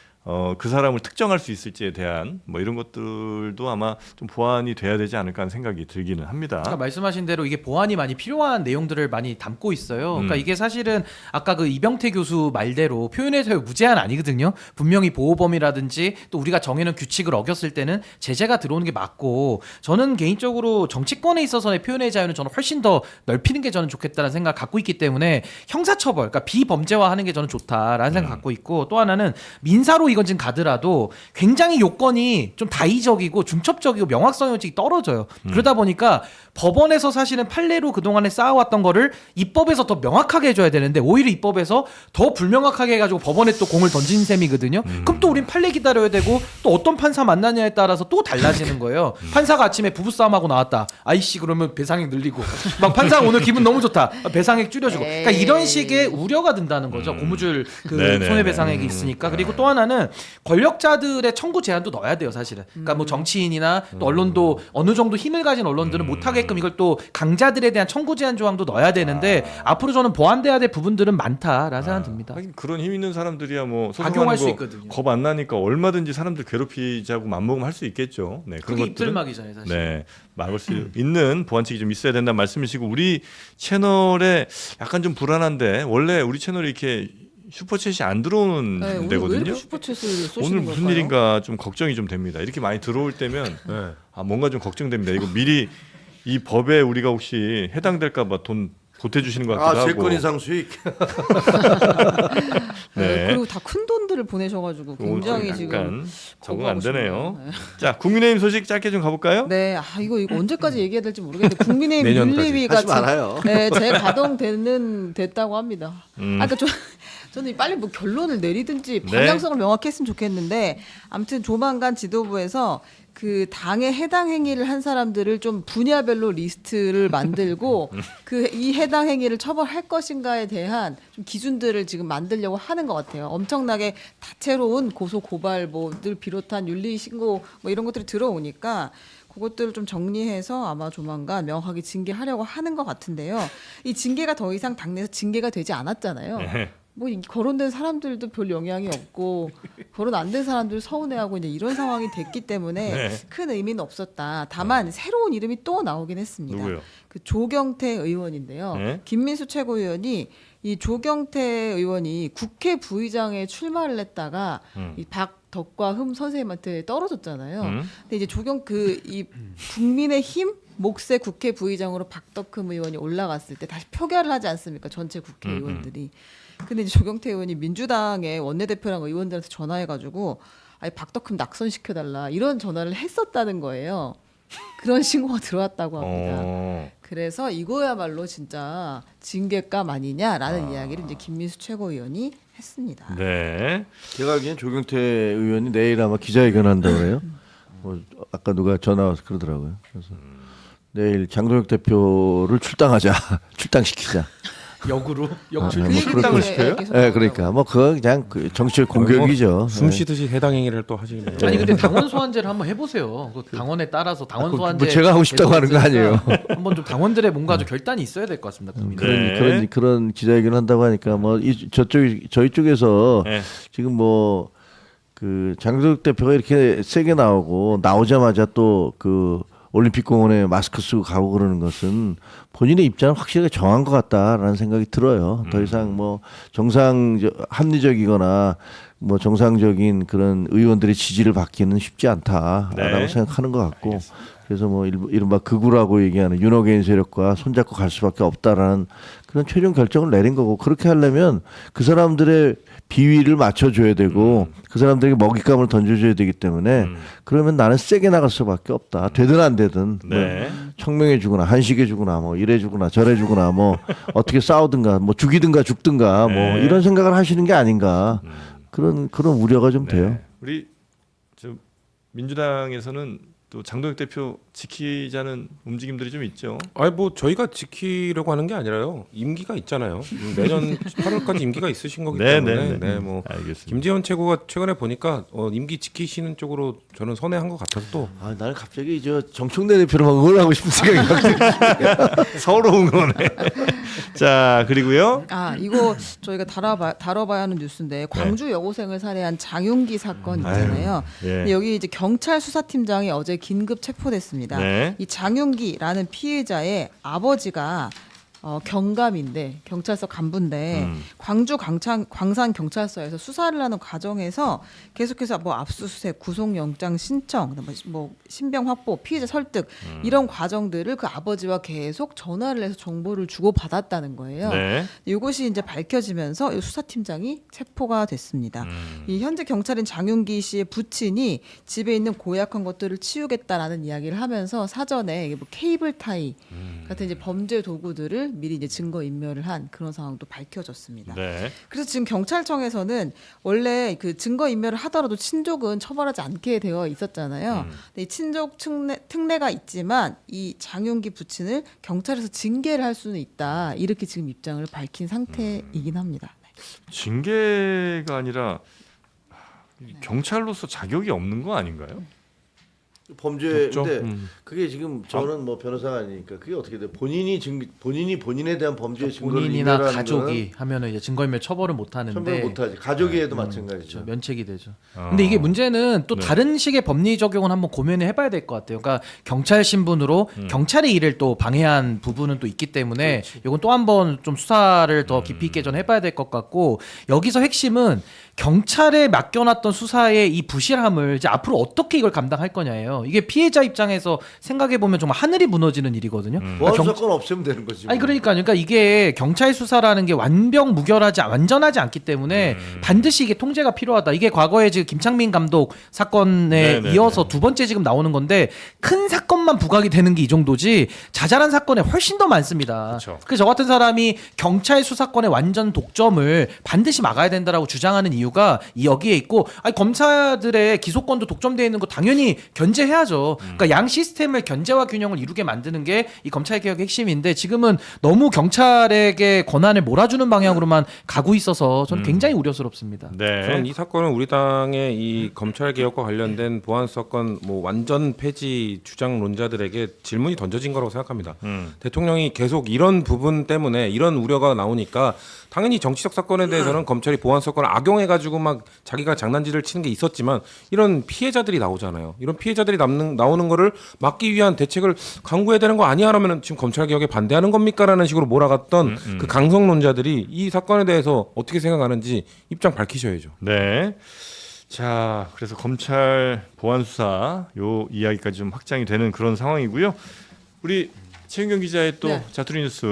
그 사람을 특정할 수 있을지에 대한 이런 것들도 아마 좀 보완이 돼야 되지 않을까 하는 생각이 들기는 합니다. 그러니까 말씀하신 대로 이게 보완이 많이 필요한 내용들을 많이 담고 있어요. 그러니까 이게 사실은 아까 그 이병태 교수 말대로 표현의 자유 무제한 아니거든요. 분명히 보호범이라든지 또 우리가 정해놓은 규칙을 어겼을 때는 제재가 들어오는 게 맞고, 저는 개인적으로 정치권에 있어서의 표현의 자유는 저는 훨씬 더 넓히는 게 저는 좋겠다는 생각을 갖고 있기 때문에 형사처벌, 그러니까 비범죄화하는 게 저는 좋다라는 생각을 갖고 있고, 또 하나는 민사로 이건진 가더라도 굉장히 요건이 좀 다의적이고 중첩적이고 명확성이 떨어져요. 그러다 보니까 법원에서 사실은 판례로 그동안에 쌓아왔던 거를 입법에서 더 명확하게 해줘야 되는데 오히려 입법에서 더 불명확하게 해가지고 법원에 또 공을 던진 셈이거든요. 그럼 또 우린 판례 기다려야 되고 또 어떤 판사 만나냐에 따라서 또 달라지는 거예요. 판사가 아침에 부부싸움하고 나왔다. 아이씨 그러면 배상액 늘리고 막 판사 오늘 기분 너무 좋다. 배상액 줄여주고. 그러니까 이런 식의 우려가 든다는 거죠. 고무줄 그 네네네. 손해배상액이 있으니까. 그리고 또 하나는 권력자들의 청구 제한도 넣어야 돼요, 사실은. 그러니까 뭐 정치인이나 또 언론도 어느 정도 힘을 가진 언론들은 못하게끔 이걸 또 강자들에 대한 청구 제한 조항도 넣어야 되는데 앞으로 저는 보완돼야 될 부분들은 많다라는 생각이 듭니다. 하긴 그런 힘 있는 사람들이야 뭐 악용할 수 소송하는 있거든요. 거 겁 안 나니까 얼마든지 사람들 괴롭히자고 맘먹으면 할 수 있겠죠. 네, 그런 그게 것들은 입들막이잖아요, 사실. 네, 막을 수 있는 보완책이 좀 있어야 된다는 말씀이시고 우리 채널에 약간 좀 불안한데 원래 우리 채널이 이렇게 슈퍼챗이 안 들어오는 네, 오늘 왜 데거든요. 이렇게 슈퍼챗을 쏘시는 오늘 무슨 걸까요? 일인가 좀 걱정이 좀 됩니다. 이렇게 많이 들어올 때면 뭔가 좀 걱정됩니다. 이거 미리 이 법에 우리가 혹시 해당될까봐 돈 보태주시는 것 같기도 하고. 세건 이상 수익. 네. 그리고 다 큰 돈들을 보내셔가지고 굉장히 지금 약간 적응 안 거부하고 되네요. 싶네요. 네. 자, 국민의힘 소식 짧게 좀 가볼까요? 네, 이거 언제까지 얘기해야 될지 모르겠는데 국민의힘 내년까지. 윤리위가 하지 말아요. 네, 됐다고 합니다. 그러니까 저는 빨리 뭐 결론을 내리든지 방향성을 명확히 했으면 좋겠는데 아무튼 조만간 지도부에서 그 당에 해당 행위를 한 사람들을 좀 분야별로 리스트를 만들고 그 이 해당 행위를 처벌할 것인가에 대한 좀 기준들을 지금 만들려고 하는 것 같아요. 엄청나게 다채로운 고소 고발 뭐들 비롯한 윤리 신고 뭐 이런 것들이 들어오니까 그것들을 좀 정리해서 아마 조만간 명확하게 징계하려고 하는 것 같은데요. 이 징계가 더 이상 당내에서 징계가 되지 않았잖아요. 뭐 거론된 사람들도 별 영향이 없고 거론 안 된 사람들 서운해하고 이제 이런 상황이 됐기 때문에 큰 의미는 없었다. 다만 새로운 이름이 또 나오긴 했습니다. 누구요? 그 조경태 의원인데요. 네. 김민수 최고위원이 이 조경태 의원이 국회 부의장에 출마를 했다가 이 박덕과 흠 선생님한테 떨어졌잖아요. 근데 이제 이 국민의힘 몫의 국회 부의장으로 박덕흠 의원이 올라갔을 때 다시 표결을 하지 않습니까? 전체 국회의원들이. 근데 이제 조경태 의원이 민주당의 원내대표랑 의원들한테 전화해가지고 아니 박덕흠 낙선시켜달라 이런 전화를 했었다는 거예요. 그런 신고가 들어왔다고 합니다. 그래서 이거야말로 진짜 징계감 아니냐라는 이야기를 이제 김민수 최고위원이 했습니다. 네. 제가 알기엔 조경태 의원이 내일 아마 기자회견 한다고 그래요. 뭐 아까 누가 전화 와서 그러더라고요. 그래서 내일 장동혁 대표를 출당시키자. 역으로 뭐 출당을 시켜요? 네, 그러니까 뭐 그거 그냥 정치적 공격이죠. 숨 네. 쉬듯이 해당 행위를 또 하시네요. 아니 근데 당원 소환제를 한번 해보세요. 그 당원에 따라서 당원 소환제 뭐 제가 하고 싶다고 하는 거 아니에요. 한번 좀 당원들의 뭔가 좀 결단이 있어야 될 것 같습니다. 국민들. 그런 기자회견 한다고 하니까 뭐 저희 쪽에서 네. 지금 뭐 그 장동혁 대표가 이렇게 세게 나오자마자 또 그 올림픽 공원에 마스크 쓰고 가고 그러는 것은 본인의 입장을 확실하게 정한 것 같다라는 생각이 들어요. 더 이상 뭐 합리적이거나 뭐 정상적인 그런 의원들의 지지를 받기는 쉽지 않다라고 생각하는 것 같고 알겠습니다. 그래서 뭐 이른바 극우라고 얘기하는 윤호개인 세력과 손잡고 갈 수밖에 없다라는 그런 최종 결정을 내린 거고 그렇게 하려면 그 사람들의 비위를 맞춰줘야 되고 그 사람들에게 먹잇감을 던져줘야 되기 때문에 그러면 나는 세게 나갈 수밖에 없다. 되든 안 되든 뭐 청명해주거나 한식해주거나 뭐 이래주거나 저래주거나 뭐 어떻게 싸우든가 뭐 죽이든가 죽든가 뭐 이런 생각을 하시는 게 아닌가 그런 우려가 좀 돼요. 우리 민주당에서는 또 장동혁 대표 지키자는 움직임들이 좀 있죠. 아니 뭐 저희가 지키려고 하는 게 아니라요. 임기가 있잖아요. 내년 8월까지 임기가 있으신 거기 때문에 네, 뭐 알겠습니다. 김재원 최고가 최근에 보니까 임기 지키시는 쪽으로 저는 선회한 것 같아서 또 나는 갑자기 정청래 대표를 막 응원하고 싶은 생각이 서로 응원해. 자 그리고요. 이거 저희가 다뤄봐야 하는 뉴스인데 광주 여고생을 살해한 장윤기 사건 있잖아요. 근데 여기 이제 경찰 수사팀장이 어제 긴급 체포됐습니다. 이 장윤기라는 피해자의 아버지가 경감인데 경찰서 간부인데 광주 광산 경찰서에서 수사를 하는 과정에서 계속해서 뭐 압수수색, 구속영장 신청, 뭐 신병 확보, 피해자 설득 이런 과정들을 그 아버지와 계속 전화를 해서 정보를 주고 받았다는 거예요. 네. 이것이 이제 밝혀지면서 이 수사팀장이 체포가 됐습니다. 이 현재 경찰인 장윤기 씨의 부친이 집에 있는 고약한 것들을 치우겠다라는 이야기를 하면서 사전에 이게 뭐 케이블 타이 같은 이제 범죄 도구들을 미리 이제 증거 인멸을 한 그런 상황도 밝혀졌습니다. 네. 그래서 지금 경찰청에서는 원래 그 증거 인멸을 하더라도 친족은 처벌하지 않게 되어 있었잖아요. 근데 이 친족 특례가 있지만 이 장윤기 부친을 경찰에서 징계를 할 수는 있다. 이렇게 지금 입장을 밝힌 상태이긴 합니다. 징계가 아니라 경찰로서 자격이 없는 거 아닌가요? 범죄인데 그게 지금 저는 뭐 변호사가 아니니까 그게 어떻게 돼? 본인이 본인에 대한 범죄 증거를 본인이나 인멸하는 가족이 하면은 이제 증거인멸 처벌을 못 하는데 처벌 못하지. 가족이 해도 마찬가지죠. 면책이 되죠. 근데 이게 문제는 또 네. 다른 식의 법리 적용은 한번 고민을 해봐야 될 것 같아요. 그러니까 경찰 신분으로 경찰의 일을 또 방해한 부분은 또 있기 때문에 이건 또 한번 좀 수사를 더 깊이 있게 좀 해봐야 될 것 같고 여기서 핵심은 경찰에 맡겨놨던 수사의 이 부실함을 이제 앞으로 어떻게 이걸 감당할 거냐예요. 이게 피해자 입장에서 생각해 보면 정말 하늘이 무너지는 일이거든요. 보안 사건 없애면 되는 거지. 아니 그러니까 이게 경찰 수사라는 게 완전하지 않기 때문에 반드시 이게 통제가 필요하다. 이게 과거에 지금 김창민 감독 사건에 네네네. 이어서 두 번째 지금 나오는 건데 큰 사건만 부각이 되는 게 이 정도지 자잘한 사건에 훨씬 더 많습니다. 그쵸. 그래서 저 같은 사람이 경찰 수사권의 완전 독점을 반드시 막아야 된다라고 주장하는 이유가 여기에 있고 아니 검사들의 기소권도 독점되어 있는 거 당연히 견제해야죠. 그러니까 양 시스템을 견제와 균형을 이루게 만드는 게 이 검찰 개혁의 핵심인데 지금은 너무 경찰에게 권한을 몰아주는 방향으로만 가고 있어서 저는 굉장히 우려스럽습니다. 네. 저는 이 사건은 우리 당의 이 검찰 개혁과 관련된 보안 사건 뭐 완전 폐지 주장론자들에게 질문이 던져진 거라고 생각합니다. 대통령이 계속 이런 부분 때문에 이런 우려가 나오니까 당연히 정치적 사건에 대해서는 검찰이 보안 사건을 악용해가지고 막 자기가 장난질을 치는 게 있었지만 이런 피해자들이 나오잖아요. 이런 피해자들이 나오는 거를 막기 위한 대책을 강구해야 되는 거 아니야라면 지금 검찰 개혁에 반대하는 겁니까라는 식으로 몰아갔던 그 강성론자들이 이 사건에 대해서 어떻게 생각하는지 입장 밝히셔야죠. 네. 자, 그래서 검찰 보안 수사 요 이야기까지 좀 확장이 되는 그런 상황이고요. 우리 최윤경 기자의 또 네. 자투리 뉴스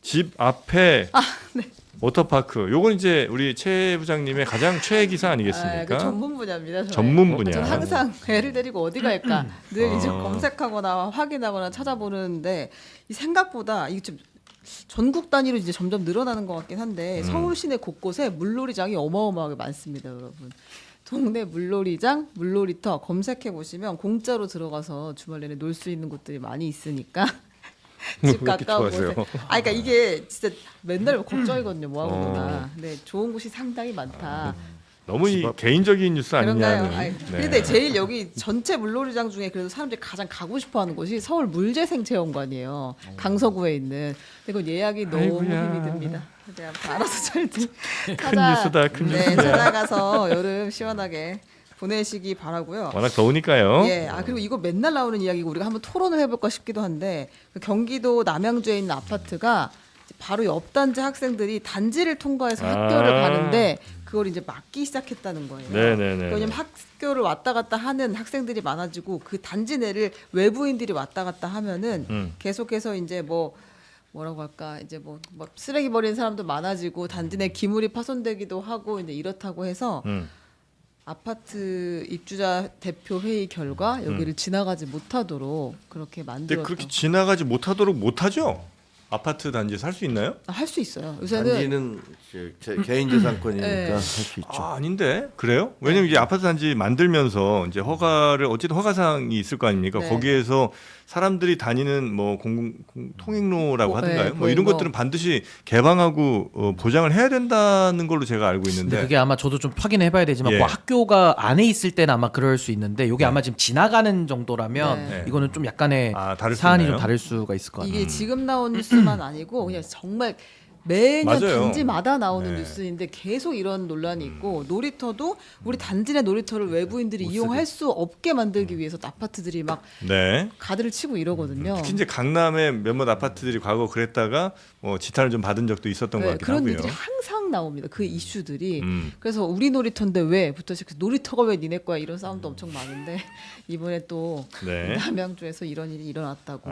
집 앞에 네. 워터파크. 요건 이제 우리 최 부장님의 가장 최애 기사 아니겠습니까? 그 전문 분야입니다. 저는. 전문 분야. 저는 항상 애를 데리고 어디 갈까 늘 이제 검색하거나 확인하거나 찾아보는데 이 생각보다 이게 좀 전국 단위로 이제 점점 늘어나는 것 같긴 한데 서울 시내 곳곳에 물놀이장이 어마어마하게 많습니다, 여러분. 동네 물놀이장, 물놀이터 검색해 보시면 공짜로 들어가서 주말 내내 놀 수 있는 곳들이 많이 있으니까 집 가까운 곳에. 그러니까 이게 진짜 맨날 걱정이거든요, 뭐 하고 노나. 네, 좋은 곳이 상당히 많다. 너무 이 개인적인 뉴스 그런가요? 아니냐는. 아니, 근데 제일 여기 전체 물놀이장 중에 그래도 사람들이 가장 가고 싶어하는 곳이 서울 물재생체험관이에요. 강서구에 있는. 근데 그 예약이 너무 아이고야. 힘이 듭니다. 제가 알아서 절대 큰 뉴스다, 큰 뉴스다. 찾아가서 여름 시원하게 보내시기 바라고요. 워낙 더우니까요. 예, 그리고 이거 맨날 나오는 이야기고 우리가 한번 토론을 해볼까 싶기도 한데 그 경기도 남양주에 있는 아파트가 바로 옆 단지 학생들이 단지를 통과해서 학교를 가는데 그걸 이제 막기 시작했다는 거예요. 네네네. 왜냐면 학교를 왔다 갔다 하는 학생들이 많아지고 그 단지 내를 외부인들이 왔다 갔다 하면은 계속해서 이제 뭐라고 할까 이제 뭐 쓰레기 버리는 사람도 많아지고 단지 내 기물이 파손되기도 하고 이제 이렇다고 해서 아파트 입주자 대표 회의 결과 여기를 지나가지 못하도록 그렇게 근데 만들었다. 그렇게 지나가지 못하도록 못하죠? 아파트 단지 살 수 있나요? 할 수 있어요. 요새는 단지는 제 개인 재산권이니까 네. 할 수 있죠. 아닌데 그래요? 왜냐면 이제 아파트 단지 만들면서 이제 허가를 어쨌든 허가사항이 있을 거 아닙니까? 네. 거기에서 사람들이 다니는 뭐 공공 통행로라고 하든가요? 네, 뭐 이런 뭐. 것들은 반드시 개방하고 보장을 해야 된다는 걸로 제가 알고 근데 있는데. 그게 아마 저도 좀 확인해봐야 되지만 예. 그 학교가 안에 있을 때는 아마 그럴 수 있는데 이게 아마 지금 지나가는 정도라면 네. 이거는 좀 약간의 다를 수 사안이 있나요? 좀 다를 수가 있을 것 같아요. 이게 지금 나온 뉴스만 아니고 그냥 정말 매년 맞아요. 단지마다 나오는 네. 뉴스인데 계속 이런 논란이 있고 놀이터도 우리 단지 내 놀이터를 외부인들이 이용할 수 없게 만들기 위해서 아파트들이 막 네. 가드를 치고 이러거든요. 특히 이제 강남의 몇몇 아파트들이 과거 그랬다가 뭐 지탄을 좀 받은 적도 있었던 것 네, 같기도 그런 하고요. 일들이 항상 나옵니다. 그 이슈들이. 음. 그래서 우리 놀이터인데 왜부터 시작해서 놀이터가 왜 니네 거야 이런 싸움도 엄청 많은데 이번에 또 네. 남양주에서 이런 일이 일어났다고.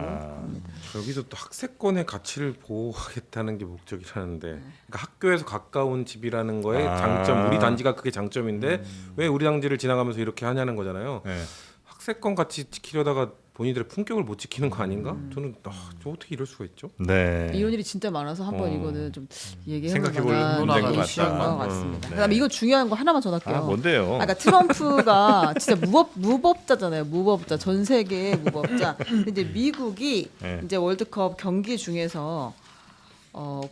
여기서 또 학세권의 가치를 보호하겠다는 게 목적이라는데, 그러니까 학교에서 가까운 집이라는 거에 아. 장점, 우리 단지가 그게 장점인데 왜 우리 단지를 지나가면서 이렇게 하냐는 거잖아요. 네. 학세권 가치 지키려다가 본인들의 품격을 못 지키는 거 아닌가? 저는 저 어떻게 이럴 수가 있죠? 네. 이런 일이 진짜 많아서 한번 이거는 좀 얘기해볼 생각해볼 만한 문제인 것 이슈인 같다. 것 같습니다. 네. 그다음에 이거 중요한 거 하나만 전할게요. 아, 뭔데요? 그러니까 트럼프가 진짜 무법자잖아요. 무법자, 전 세계의 무법자. 근데 이제 미국이 네. 이제 월드컵 경기 중에서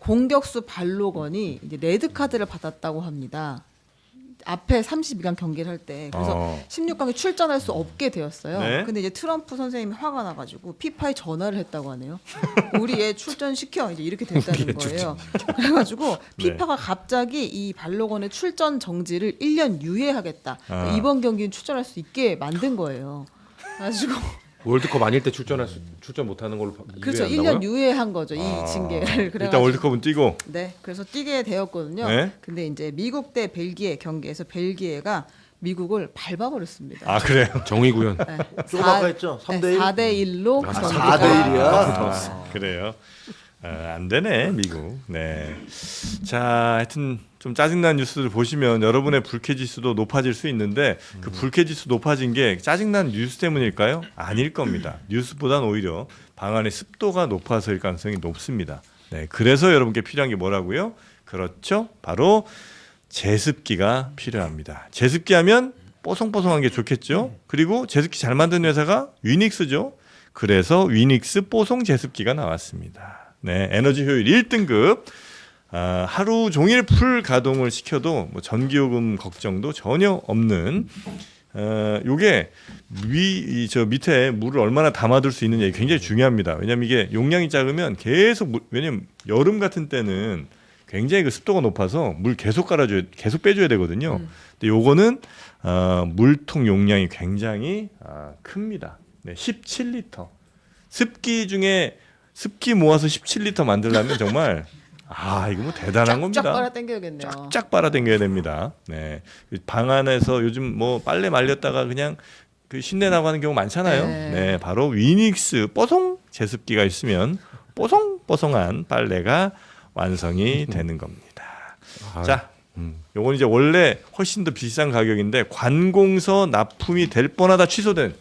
공격수 발로건이 이제 레드 카드를 받았다고 합니다. 앞에 32강 경기를 할 때 그래서 16강에 출전할 수 없게 되었어요. 네. 근데 이제 트럼프 선생님이 화가 나가지고 피파에 전화를 했다고 하네요. 우리 얘 출전시켜 이제 이렇게 됐다는 거예요. 그래가지고 피파가 갑자기 이 발로건의 출전 정지를 1년 유예하겠다. 그러니까 이번 경기는 출전할 수 있게 만든 거예요. 그래가지고 월드컵 아닐 때 출전 못하는 걸로 그렇죠. 유예한다고요? 1년 유예한 거죠. 이 징계를. 그래가지고 일단 월드컵은 뛰고. 네, 그래서 뛰게 되었거든요. 네. 근데 이제 미국 대 벨기에 경기에서 벨기에가 미국을 밟아버렸습니다. 아 그래요? 정의 구현. 네, 조금 아까 했죠? 3대 1? 4대 1로 4대 1이야? 그래요. 안 되네 미국. 네. 자, 하여튼 좀 짜증난 뉴스를 보시면 여러분의 불쾌지수도 높아질 수 있는데 그 불쾌지수 높아진 게 짜증난 뉴스 때문일까요? 아닐 겁니다. 뉴스보단 오히려 방 안의 습도가 높아서일 가능성이 높습니다. 네, 그래서 여러분께 필요한 게 뭐라고요? 그렇죠. 바로 제습기가 필요합니다. 제습기 하면 뽀송뽀송한 게 좋겠죠. 그리고 제습기 잘 만든 회사가 위닉스죠. 그래서 위닉스 뽀송 제습기가 나왔습니다. 네, 에너지 효율 1등급. 하루 종일 풀 가동을 시켜도 뭐 전기요금 걱정도 전혀 없는. 요게 저 밑에 물을 얼마나 담아둘 수 있느냐 굉장히 중요합니다. 왜냐하면 이게 용량이 작으면 계속 왜냐면 여름 같은 때는 굉장히 그 습도가 높아서 물 계속 계속 빼줘야 되거든요. 근데 요거는 물통 용량이 굉장히 큽니다. 네, 17리터. 습기 모아서 17리터 만들려면 정말 이거 뭐 대단한 겁니다. 쫙 빨아 당겨야겠네요. 쫙 빨아 당겨야 됩니다. 네. 방 안에서 요즘 뭐 빨래 말렸다가 그냥 그 신내 나고 하는 경우 많잖아요. 네. 네, 바로 위닉스 뽀송 제습기가 있으면 뽀송뽀송한 빨래가 완성이 되는 겁니다. 자, 요건 이제 원래 훨씬 더 비싼 가격인데 관공서 납품이 될 뻔하다 취소된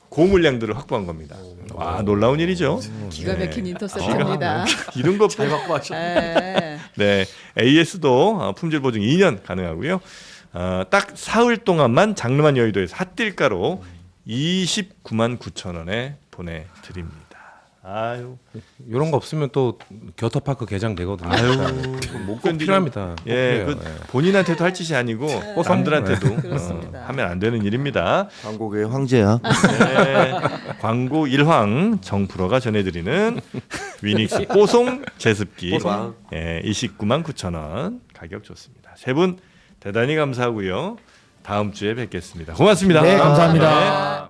고물량들을 확보한 겁니다. 와, 놀라운 일이죠. 기가 막힌 인터셉트입니다. 이런 거 잘 갖고 하셨네. 네, AS도 품질 보증 2년 가능하고요. 딱 사흘 동안만 장르만 여의도에서 핫딜가로 299만 9천 원에 보내드립니다. 아유, 이런 거 없으면 또 겨터파크 개장 되거든요. 못 꼭 필요합니다. 예, 꼭 그 필요해요. 본인한테도 할 짓이 아니고 남들한테도 그렇습니다. 하면 안 되는 일입니다. 광고계의 황제야. 네, 광고 일황 정프로가 전해드리는 위닉스 뽀송 제습기 29만 9천 원 가격 좋습니다. 세 분 대단히 감사하고요. 다음 주에 뵙겠습니다. 고맙습니다. 네, 감사합니다.